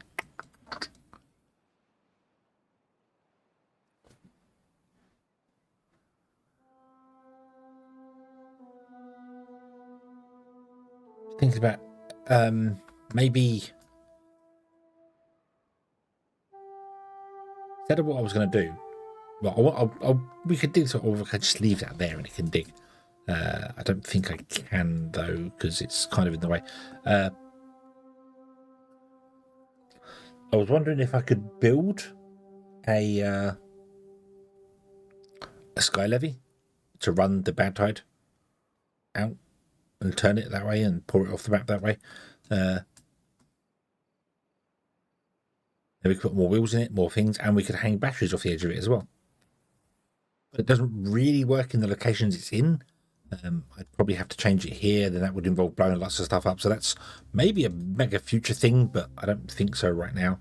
Thinking about maybe instead of what I was going to do, well, we could do this, or we could just leave that there and it can dig. I don't think I can though, because it's kind of in the way. I was wondering if I could build a sky levy to run the bad tide out and turn it that way and pour it off the map that way. Then we could put more wheels in it, more things, and we could hang batteries off the edge of it as well. But it doesn't really work in the locations it's in. I'd probably have to change it here, then that would involve blowing lots of stuff up. So that's maybe a mega future thing, but I don't think so right now.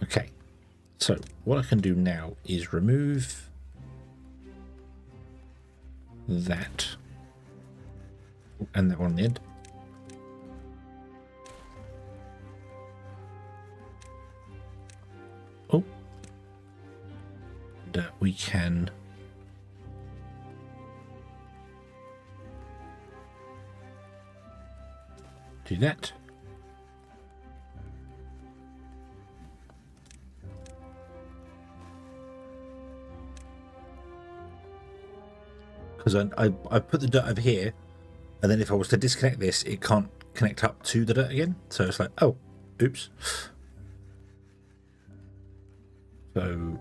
Okay, so what I can do now is remove that and that one on the end. Oh, and we can Do that. Because I put the dirt over here, and then if I was to disconnect this, it can't connect up to the dirt again. So it's like, oh, oops. So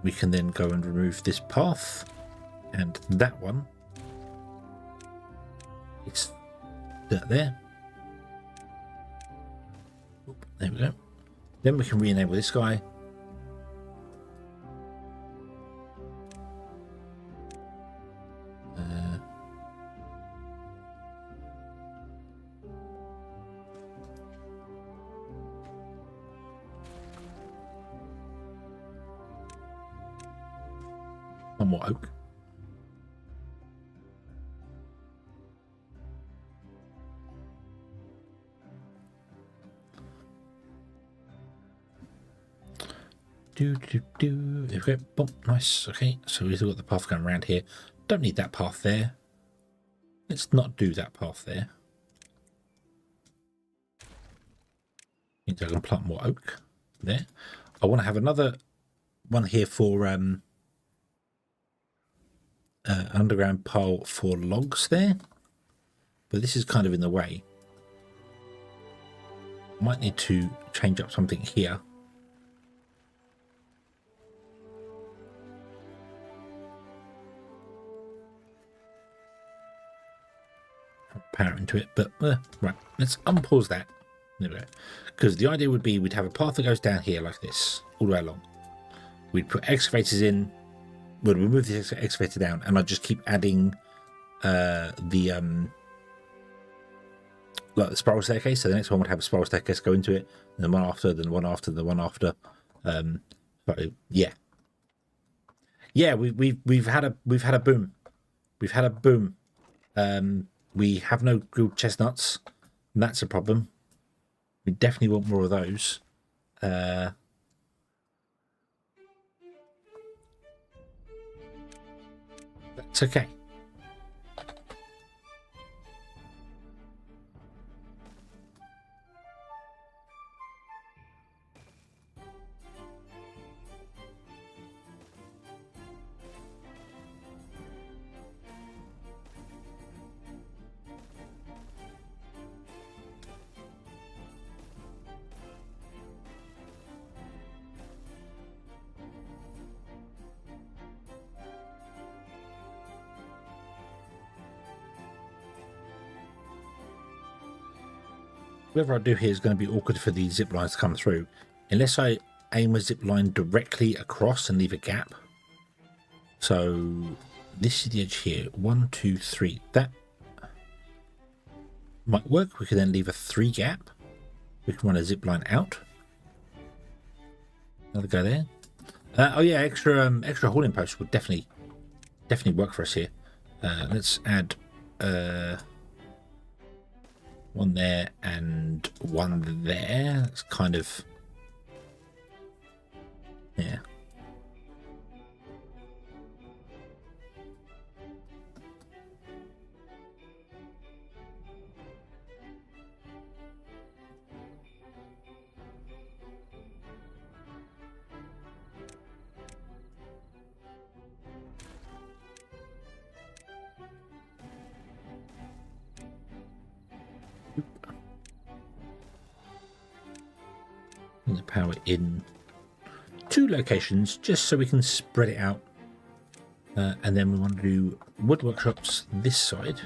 we can then go and remove this path, and that one. It's dirt there. Oop, there we go. Then we can re-enable this guy. One more oak. There we go. Boom. Nice. Okay, so we've got the path going around here. Don't need that path there. Let's not do that path there. Means I can plant more oak there. I want to have another one here for underground pile for logs there, but this is kind of in the way. Might need to change up something here. Power into it, but right, let's unpause that. There we go. Because the idea would be we'd have a path that goes down here like this all the way along. We'd put excavators in. We'd remove the excavator down, and I'd just keep adding the spiral staircase. So the next one would have a spiral staircase go into it, and then one after, then one after, then one after. So yeah, we've had a boom. We've had a boom. We have no grilled chestnuts, and that's a problem. We definitely want more of those. That's okay. Whatever I do here is going to be awkward for the zip lines to come through, unless I aim a zip line directly across and leave a gap. So this is the edge here. 1, 2, 3. That might work. We can then leave a 3 gap. We can run a zip line out. Another go there. Oh yeah, extra hauling posts would definitely work for us here. Let's add one there and one there. It's kind of, yeah. And the power in 2 locations just so we can spread it out, and then we want to do wood workshops this side,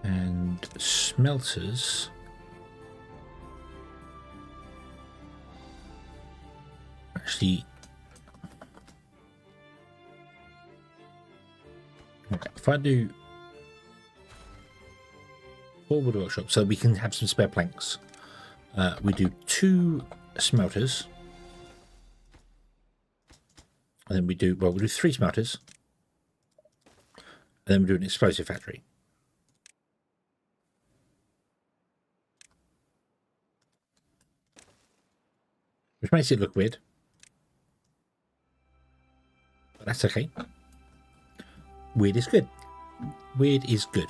and smelters actually. Okay, if I do 4 wood workshops, so we can have some spare planks. We do 2 smelters, and then we do 3 smelters, and then we do an explosive factory. Which makes it look weird, that's okay. Weird is good. Weird is good.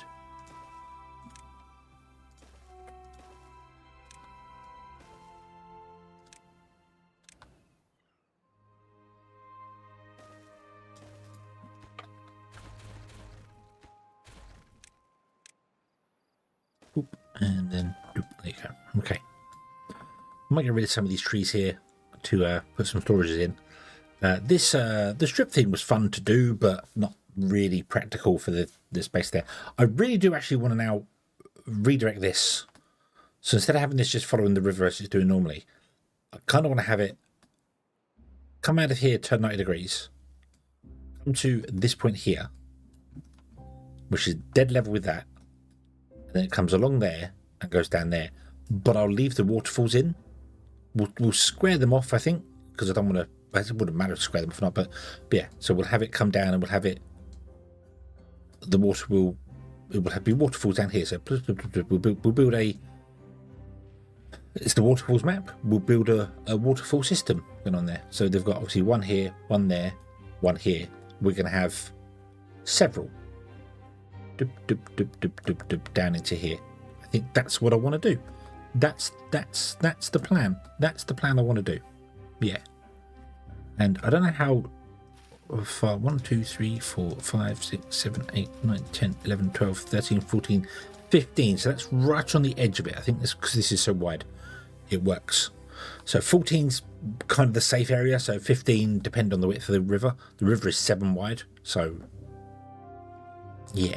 Oop, and then oop, there you go. Okay. I might get rid of some of these trees here to put some storages in. The strip thing was fun to do, but not really practical for the space there. I really do actually want to now redirect this. So instead of having this just following the river as it's doing normally, I kind of want to have it come out of here, turn 90 degrees, come to this point here, which is dead level with that, and then it comes along there and goes down there. But I'll leave the waterfalls in. We'll square them off, I think, because I don't want to. It wouldn't matter to square them off or not, but yeah. So we'll have it come down, and we'll have it. The water will. It will have be waterfalls down here. So we'll build a. It's the waterfalls map. We'll build a waterfall system going on there. So they've got obviously one here, one there, one here. We're going to have several. Down into here. I think that's what I want to do. That's the plan. That's the plan I want to do. Yeah. And I don't know how far. 1, 2, 3, 4, 5, 6, 7, 8, 9, 10, 11, 12, 13, 14, 15. So that's right on the edge of it. I think this because this is so wide, it works. So 14's kind of the safe area. So 15 depend on the width of the river. The river is 7 wide. So yeah.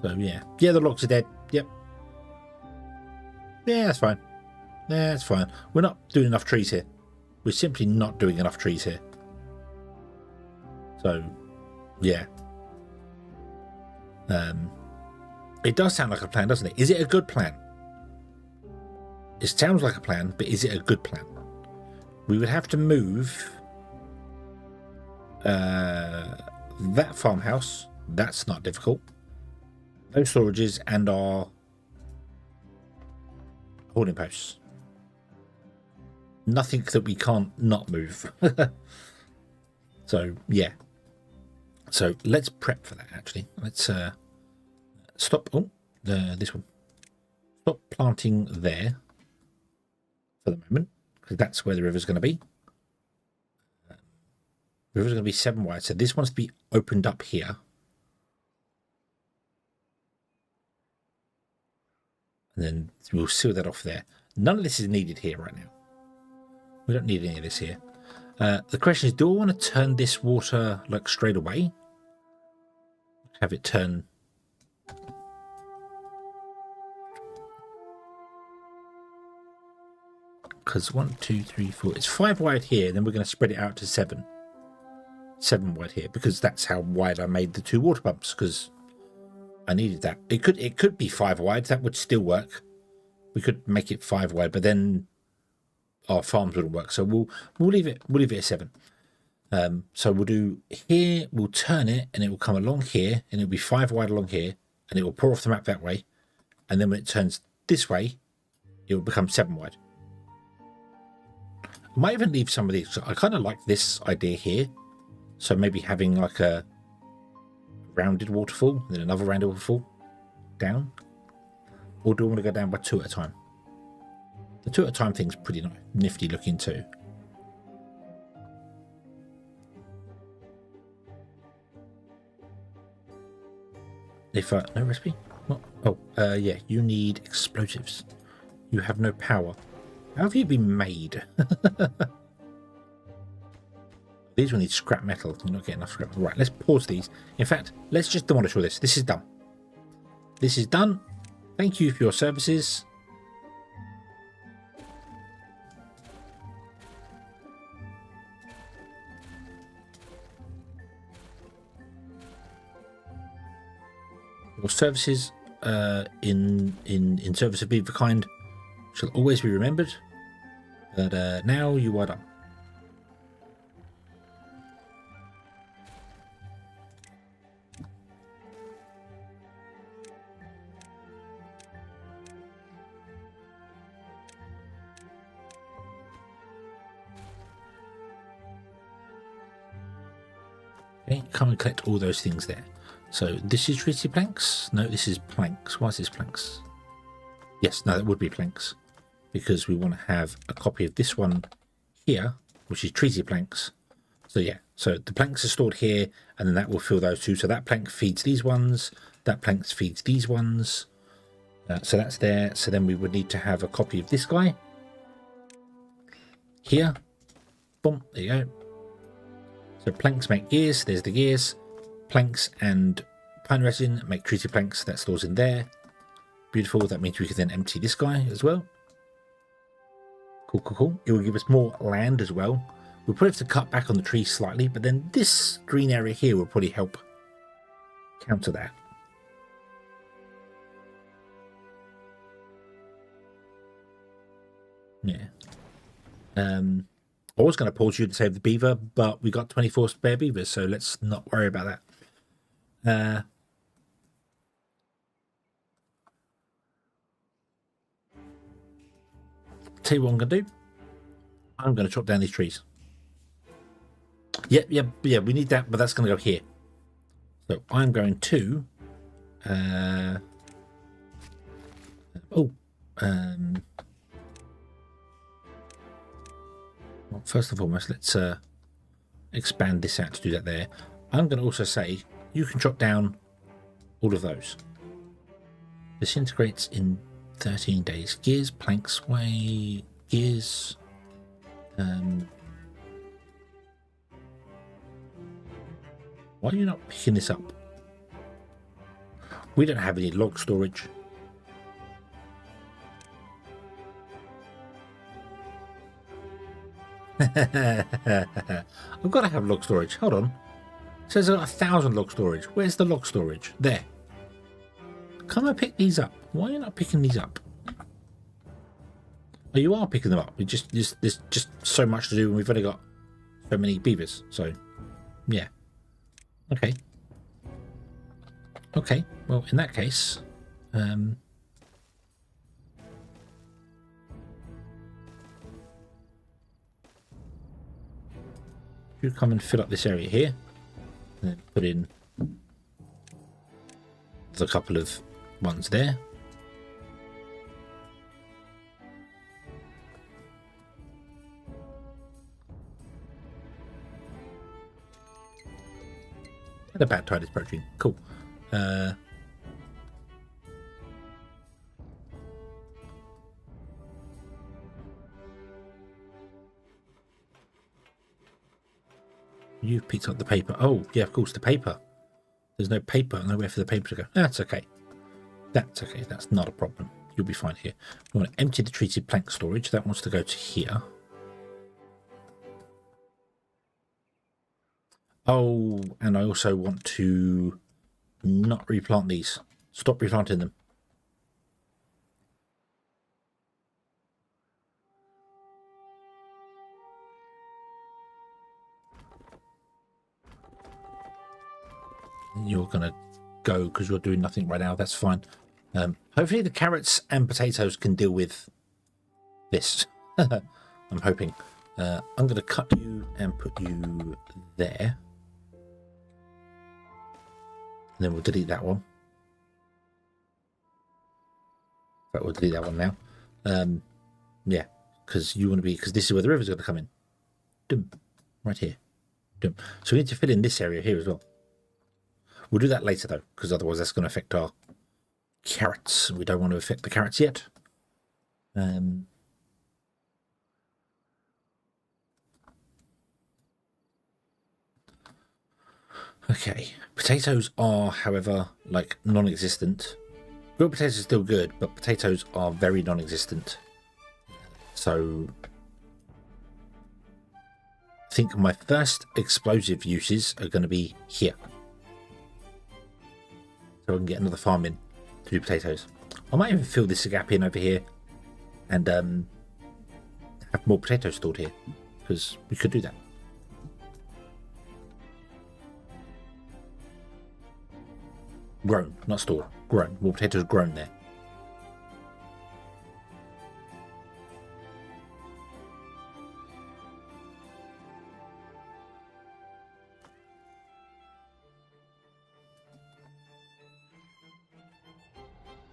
So yeah, the logs are dead. Yep. Yeah, that's fine. Yeah, that's fine. We're not doing enough trees here. We're simply not doing enough trees here. So, yeah. It does sound like a plan, doesn't it? Is it a good plan? It sounds like a plan, but is it a good plan? We would have to move that farmhouse. That's not difficult. Those storages and our hoarding posts. Nothing that we can't not move. So yeah. So let's prep for that. Actually, let's stop. Oh, this one. Stop planting there for the moment because that's where the river's going to be. The river's going to be 7 wide, so this wants to be opened up here. And then we'll seal that off there. None of this is needed here right now. We don't need any of this here. The question is, do I want to turn this water like straight away? Have it turn... Because 1, 2, 3, 4... It's 5 wide here, then we're going to spread it out to 7. 7 wide here, because that's how wide I made the 2 water pumps, because... I needed that. It could be 5 wide. That would still work. We could make it 5 wide, but then our farms wouldn't work. So we'll leave it. We'll leave it at 7. So we'll do here. We'll turn it, and it will come along here, and it'll be 5 wide along here, and it will pour off the map that way. And then when it turns this way, it will become 7 wide. I might even leave some of these. I kind of like this idea here. So maybe having like a rounded waterfall, then another rounded waterfall down, or do I want to go down by 2 at a time? The 2 at a time thing's pretty nifty looking too. If no recipe? What? Oh, yeah. You need explosives. You have no power. How have you been made? These will need scrap metal. You're not getting enough scrap. Right, let's pause these. In fact, let's just demolish all this. This is done. This is done. Thank you for your services. Your services in service of beaver kind shall always be remembered. But now you are done. Okay, come and collect all those things there. So this is treaty planks. No, this is planks. Why is this planks? Yes, no, that would be planks because we want to have a copy of this one here, which is treaty planks. So yeah, so the planks are stored here, and then that will fill those two. So that plank feeds these ones. That plank feeds these ones. So that's there. So then we would need to have a copy of this guy here. Boom, there you go. So planks make gears. There's the gears. Planks and pine resin make treaty planks. That stores in there. Beautiful. That means we can then empty this guy as well. Cool, cool, cool. It will give us more land as well. We'll probably have to cut back on the trees slightly, but then this green area here will probably help counter that. Yeah. I was going to pause you to save the beaver, but we got 24 spare beavers, so let's not worry about that. Tell you what I'm going to do. I'm going to chop down these trees. Yeah, we need that, but that's going to go here. So I'm going to... well, first and foremost, let's expand this out to do that there. I'm going to also say you can chop down all of those. Disintegrates in 13 days. Gears, planks, way, gears. Why are you not picking this up? We don't have any log storage. I've got to have log storage. Hold on. It says I've got 1,000 log storage. Where's the log storage? There. Come and pick these up. Why are you not picking these up? Oh, you are picking them up. There's just so much to do, and we've only got so many beavers. So, yeah. Okay. Okay. Well, in that case, you come and fill up this area here, and then put in the couple of ones there. And a bad tide is approaching. Cool. You've picked up the paper. Oh, yeah, of course, the paper. There's no paper, nowhere for the paper to go. That's okay. That's okay. That's not a problem. You'll be fine here. We want to empty the treated plank storage. That wants to go to here. Oh, and I also want to not replant these. Stop replanting them. You're going to go because you're doing nothing right now. That's fine. Hopefully the carrots and potatoes can deal with this. I'm hoping. I'm going to cut you and put you there. And then we'll delete that one. But we'll delete that one now. Yeah, because you want to be, because this is where the river's going to come in. Dum, right here. Dum. So we need to fill in this area here as well. We'll do that later though, because otherwise that's going to affect our carrots. We don't want to affect the carrots yet. Okay, potatoes are, however, like non-existent. Grilled potatoes are still good, but potatoes are very non-existent. So I think my first explosive uses are going to be here. So I can get another farm in to do potatoes. I might even fill this gap in over here and have more potatoes stored here, because we could do that. Grown, not stored. Grown. More potatoes grown there.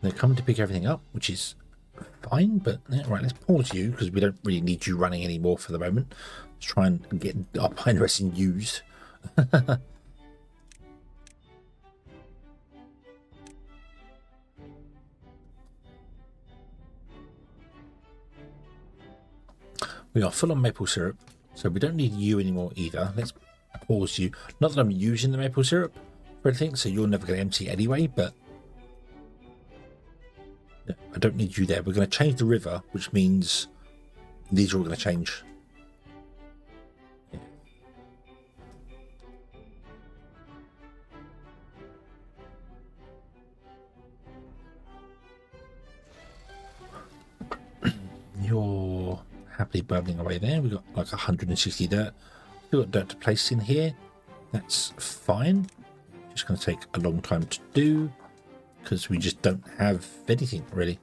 They're coming to pick everything up, which is fine, but right, let's pause you because we don't really need you running anymore for the moment. Let's try and get our pine resin used. We are full on maple syrup, so we don't need you anymore either. Let's pause you. Not that I'm using the maple syrup or anything, so you're never going to empty anyway, but no, I don't need you there. We're going to change the river, which means these are all going to change. You're happily bubbling away there. We've got like 160 dirt. We've got dirt to place in here. That's fine. Just going to take a long time to do because we just don't have anything really.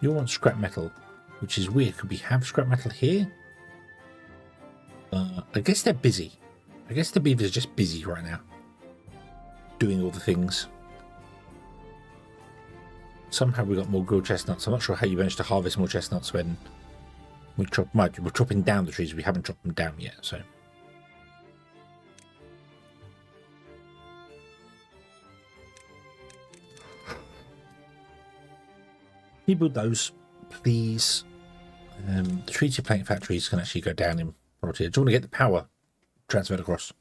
You want scrap metal, which is weird. Could we have scrap metal here? I guess they're busy. I guess the beavers are just busy right now, doing all the things. Somehow we got more grilled chestnuts. I'm not sure how you managed to harvest more chestnuts when we're chopping down the trees. We haven't chopped them down yet, so. Can you build those, please? The treated plank factories can actually go down in property. I just want to get the power transferred across.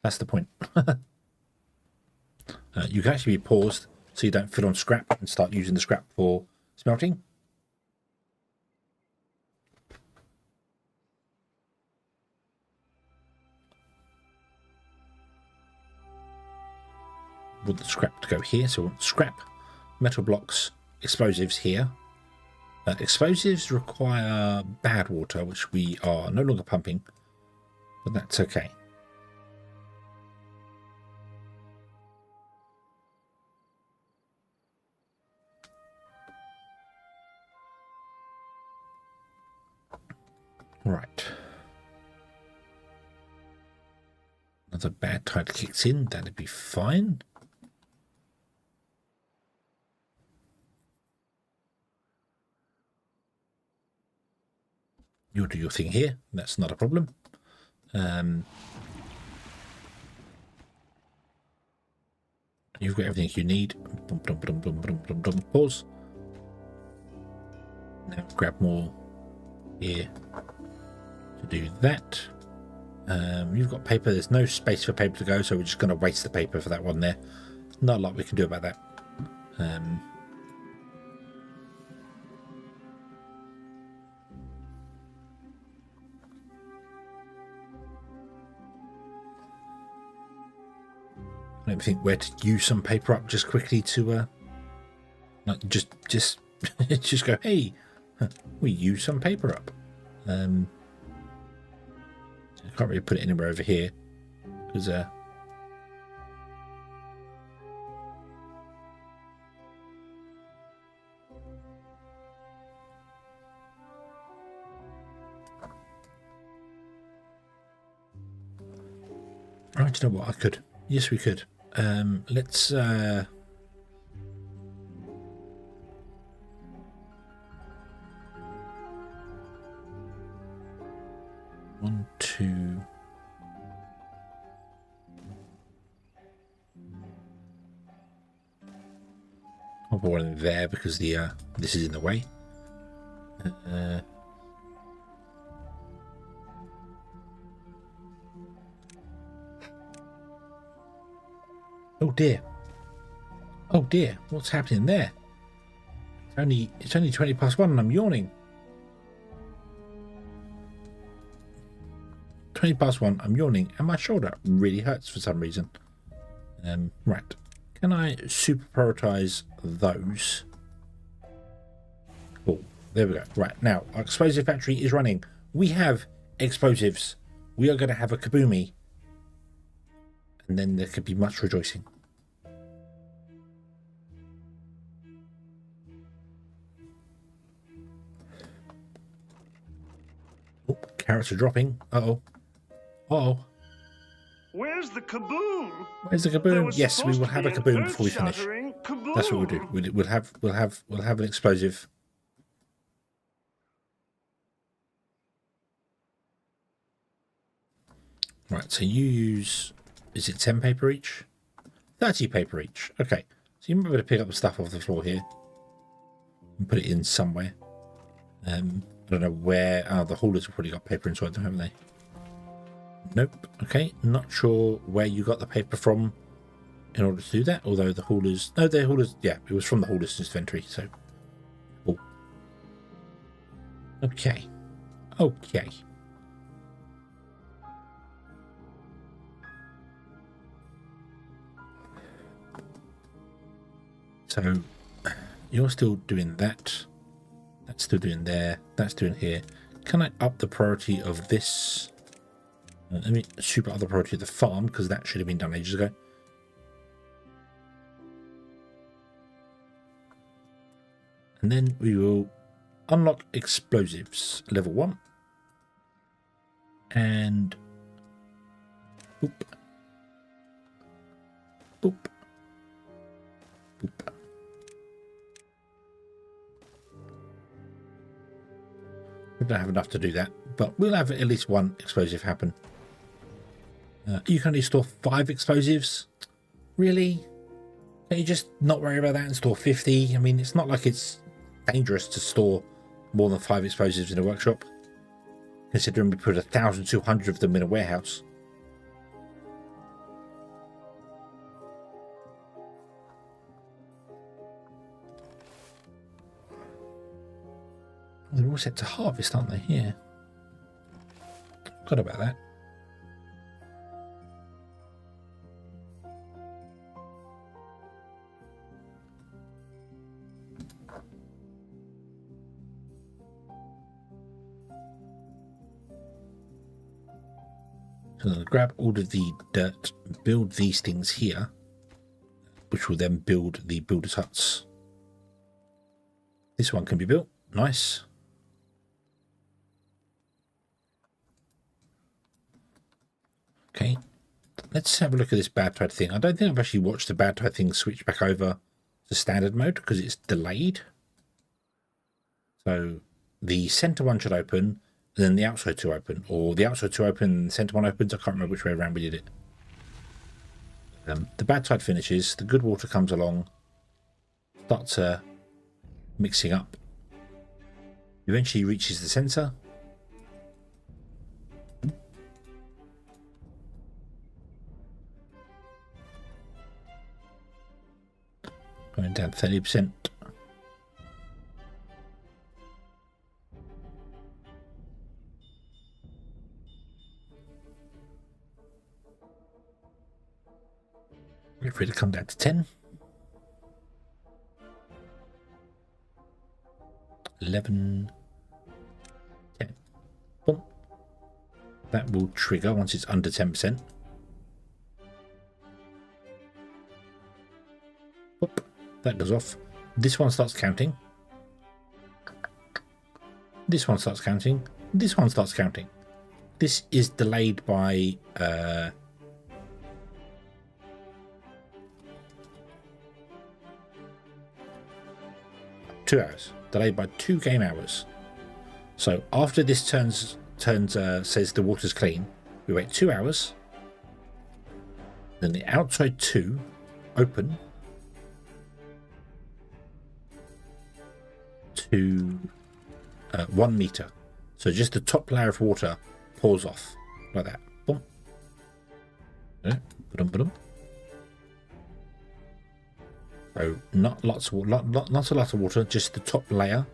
That's the point. You can actually be paused so you don't fill on scrap and start using the scrap for smelting. Want the scrap to go here, so we want scrap, metal blocks, explosives here. Explosives require bad water, which we are no longer pumping, but that's okay. Right. Another bad tide kicks in, that'd be fine. You'll do your thing here, that's not a problem. You've got everything you need. Pause. Now grab more here to do that. You've got paper, there's no space for paper to go, so we're just going to waste the paper for that one there. Not a lot we can do about that. I don't think where to use some paper up just quickly to like just just go, hey, we use some paper up. I can't really put it anywhere over here because right, you know what, I could. Yes, we could. Let's 1, 2. I'll put one in there because the this is in the way. Oh dear. Oh dear, what's happening there? It's only 20 past 1 and I'm yawning. 20 past 1, I'm yawning and my shoulder really hurts for some reason. Right. Can I super prioritize those? Oh, there we go. Right, now our explosive factory is running. We have explosives. We are going to have a kaboomy. And then there could be much rejoicing. Oh, carrots are dropping. Uh-oh. Uh-oh. Where's the kaboom? Where's the kaboom? Yes, we will have a kaboom before we finish. That's what we'll do. We'll have an explosive. Right, so you use, is it 10 paper each? 30 paper each. Okay, so you might be able to pick up the stuff off the floor here and put it in somewhere. I don't know where. Oh, the haulers have probably got paper inside them, haven't they? Nope. Okay, not sure where you got the paper from in order to do that. Although the haulers, no, the haulers, yeah, it was from the haulers inventory. So, cool. Okay, okay. So you're still doing that. That's still doing there. That's doing here. Can I up the priority of this? Let me super up the priority of the farm because that should have been done ages ago. And then we will unlock explosives level 1. And boop. Boop. Boop. We don't have enough to do that, but we'll have at least one explosive happen. You can only store 5 explosives. Really? Can you just not worry about that and store 50? I mean, it's not like it's dangerous to store more than 5 explosives in a workshop, considering we put 1,200 of them in a warehouse. They're all set to harvest, aren't they? Yeah. Forgot about that. So I'm going to grab all of the dirt, build these things here, which will then build the builder's huts. This one can be built. Nice. Okay, let's have a look at this bad tide thing. I don't think I've actually watched the bad tide thing switch back over to standard mode because it's delayed. So the center one should open, and then the outside 2 open, or the outside 2 open and the center one opens. I can't remember which way around we did it. The bad tide finishes, the good water comes along, starts mixing up, eventually reaches the center. Going down 30%. Wait for it to come down to 10. 11. 10. Boom. That will trigger once it's under 10%. Boop. That goes off. This one starts counting. This one starts counting. This one starts counting. This is delayed by 2 hours. Delayed by 2 game hours. So after this turns says the water's clean, we wait 2 hours. Then the outside 2 open to 1 meter. So just the top layer of water pours off like that. Boom. Ba-dum. So not a lot of water, just the top layer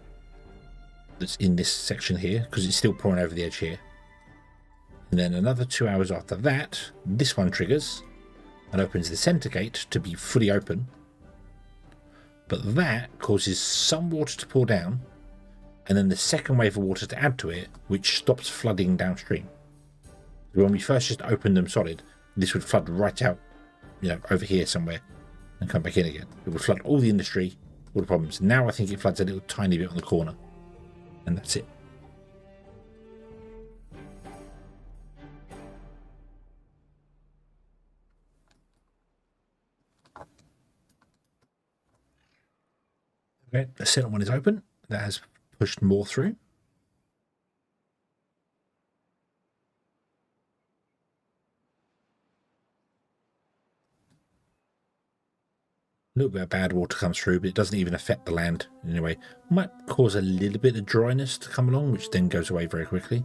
that's in this section here, because it's still pouring over the edge here. And then another 2 hours after that, this one triggers and opens the center gate to be fully open. But that causes some water to pour down, and then the second wave of water to add to it, which stops flooding downstream. When we first just opened them solid, this would flood right out, over here somewhere, and come back in again. It would flood all the industry, all the problems. Now I think it floods a little tiny bit on the corner, and that's it. Okay, the second one is open. That has pushed more through. A little bit of bad water comes through, but it doesn't even affect the land in any way. Might cause a little bit of dryness to come along, which then goes away very quickly.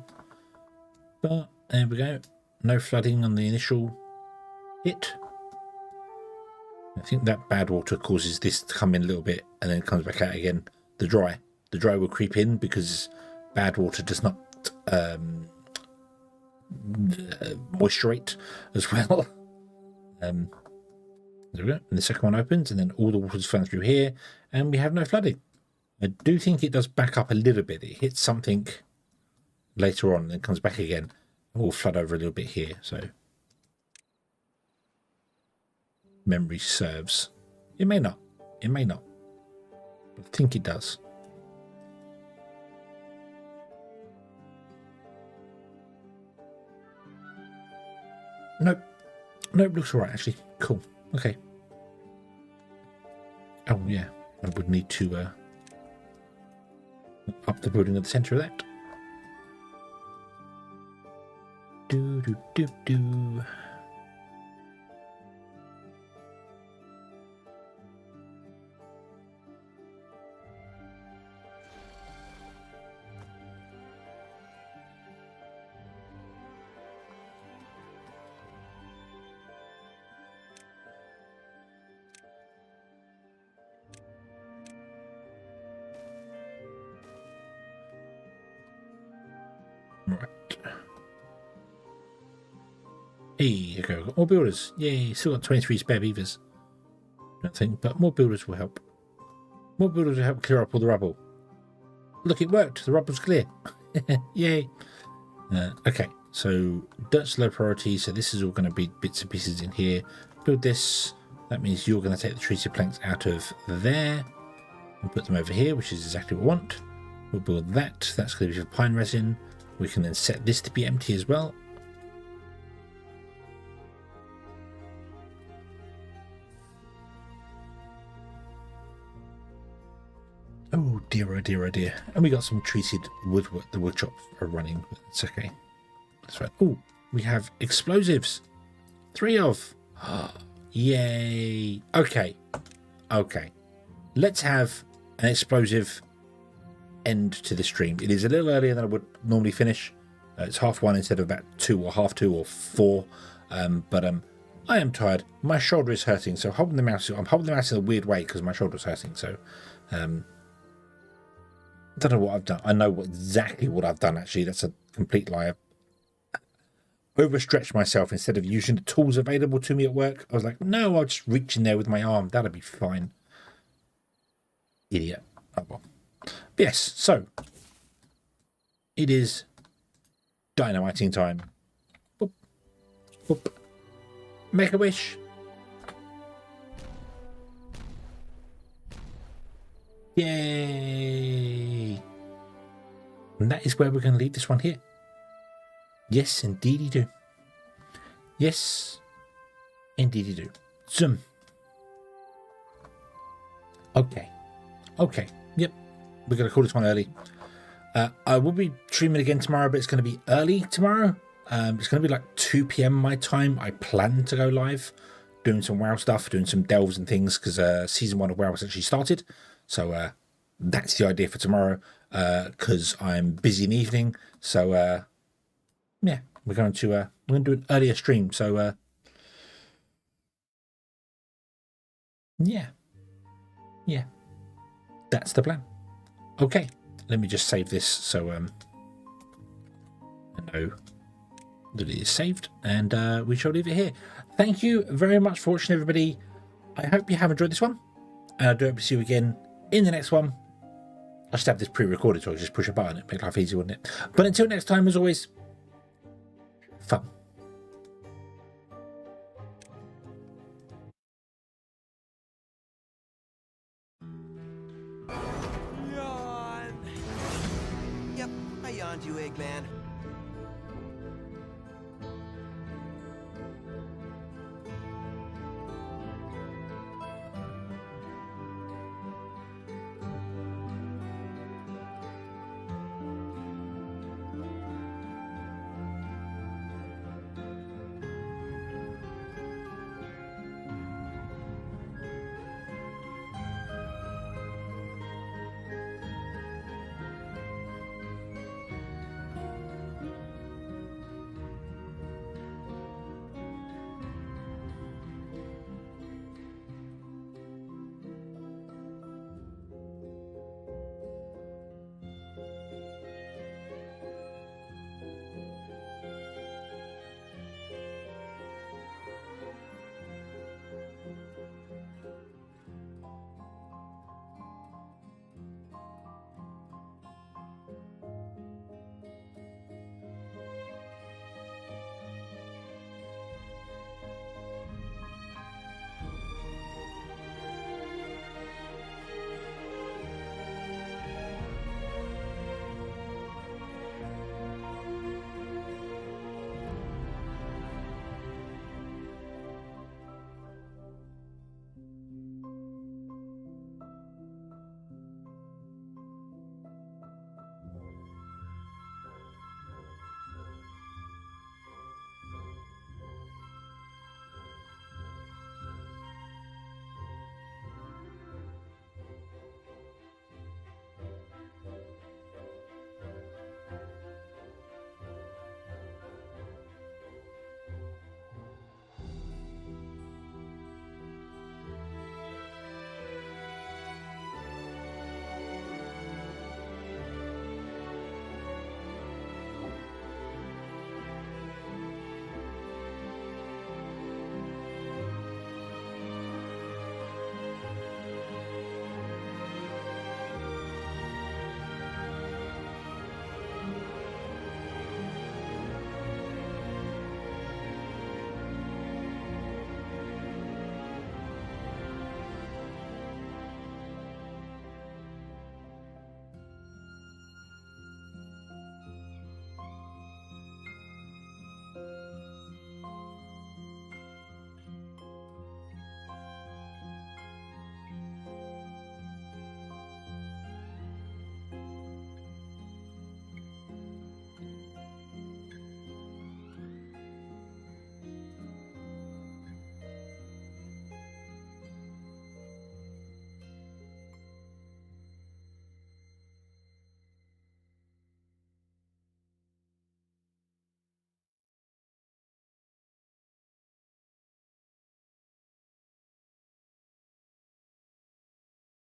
But there we go. No flooding on the initial hit. I think that bad water causes this to come in a little bit and then it comes back out again. The dry will creep in because bad water does not moisturate as well. There we go. And the second one opens, and then all the water's flowing through here, and we have no flooding. I do think it does back up a little bit. It hits something later on, and then comes back again. And we'll flood over a little bit here. So memory serves. It may not. It may not. But I think it does. Nope. Nope, looks alright actually. Cool. Okay. Oh yeah, I would need to up the building at the centre of that. Do do do do. Right. Hey, okay, we've got more builders. Yay, still got 23 spare beavers. Don't think, but more builders will help. More builders will help clear up all the rubble. Look, it worked. The rubble's clear. Yay. Okay, so dirt's low priority, so this is all going to be bits and pieces in here. Build this. That means you're going to take the treated planks out of there and put them over here, which is exactly what we want. We'll build that. That's going to be for pine resin. We can then set this to be empty as well. Oh dear, oh dear, oh dear. And we got some treated wood, the wood chops are running. It's okay. That's right. Oh, we have explosives. 3 of. Yay. Okay. Okay. Let's have an explosive end to the stream. It is a little earlier than I would normally finish. It's 1:30 instead of about 2 or 2:30 or 4. But I am tired. My shoulder is hurting, so I'm holding the mouse in a weird way because my shoulder is hurting. So don't know what I've done. I know exactly what I've done actually. That's a complete lie. I've overstretched myself. Instead of using the tools available to me at work, I was like, no, I'll just reach in there with my arm. That'll be fine. Idiot. Oh well. But yes, so it is dynamiting time. Boop, boop. Make a wish. Yay! And that is where we're going to leave this one here. Yes, indeed you do. Yes, indeed you do. Zoom. Okay. Okay. Yep. We're going to call this one early. I will be streaming again tomorrow, but it's going to be early tomorrow. It's going to be like 2 p.m. my time. I plan to go live, doing some WoW stuff, doing some delves and things, because season 1 of WoW has actually started. So that's the idea for tomorrow, because I'm busy in the evening. So yeah, we're going to do an earlier stream. So yeah, that's the plan. Okay, let me just save this so I know that it is saved, and we shall leave it here. Thank you very much for watching, everybody. I hope you have enjoyed this one, and I do hope to see you again in the next one. I should have this pre-recorded, so I just push a button. It'd make life easy, wouldn't it? But until next time, as always, fun. Yawn. Yep, I yawned you, Eggman.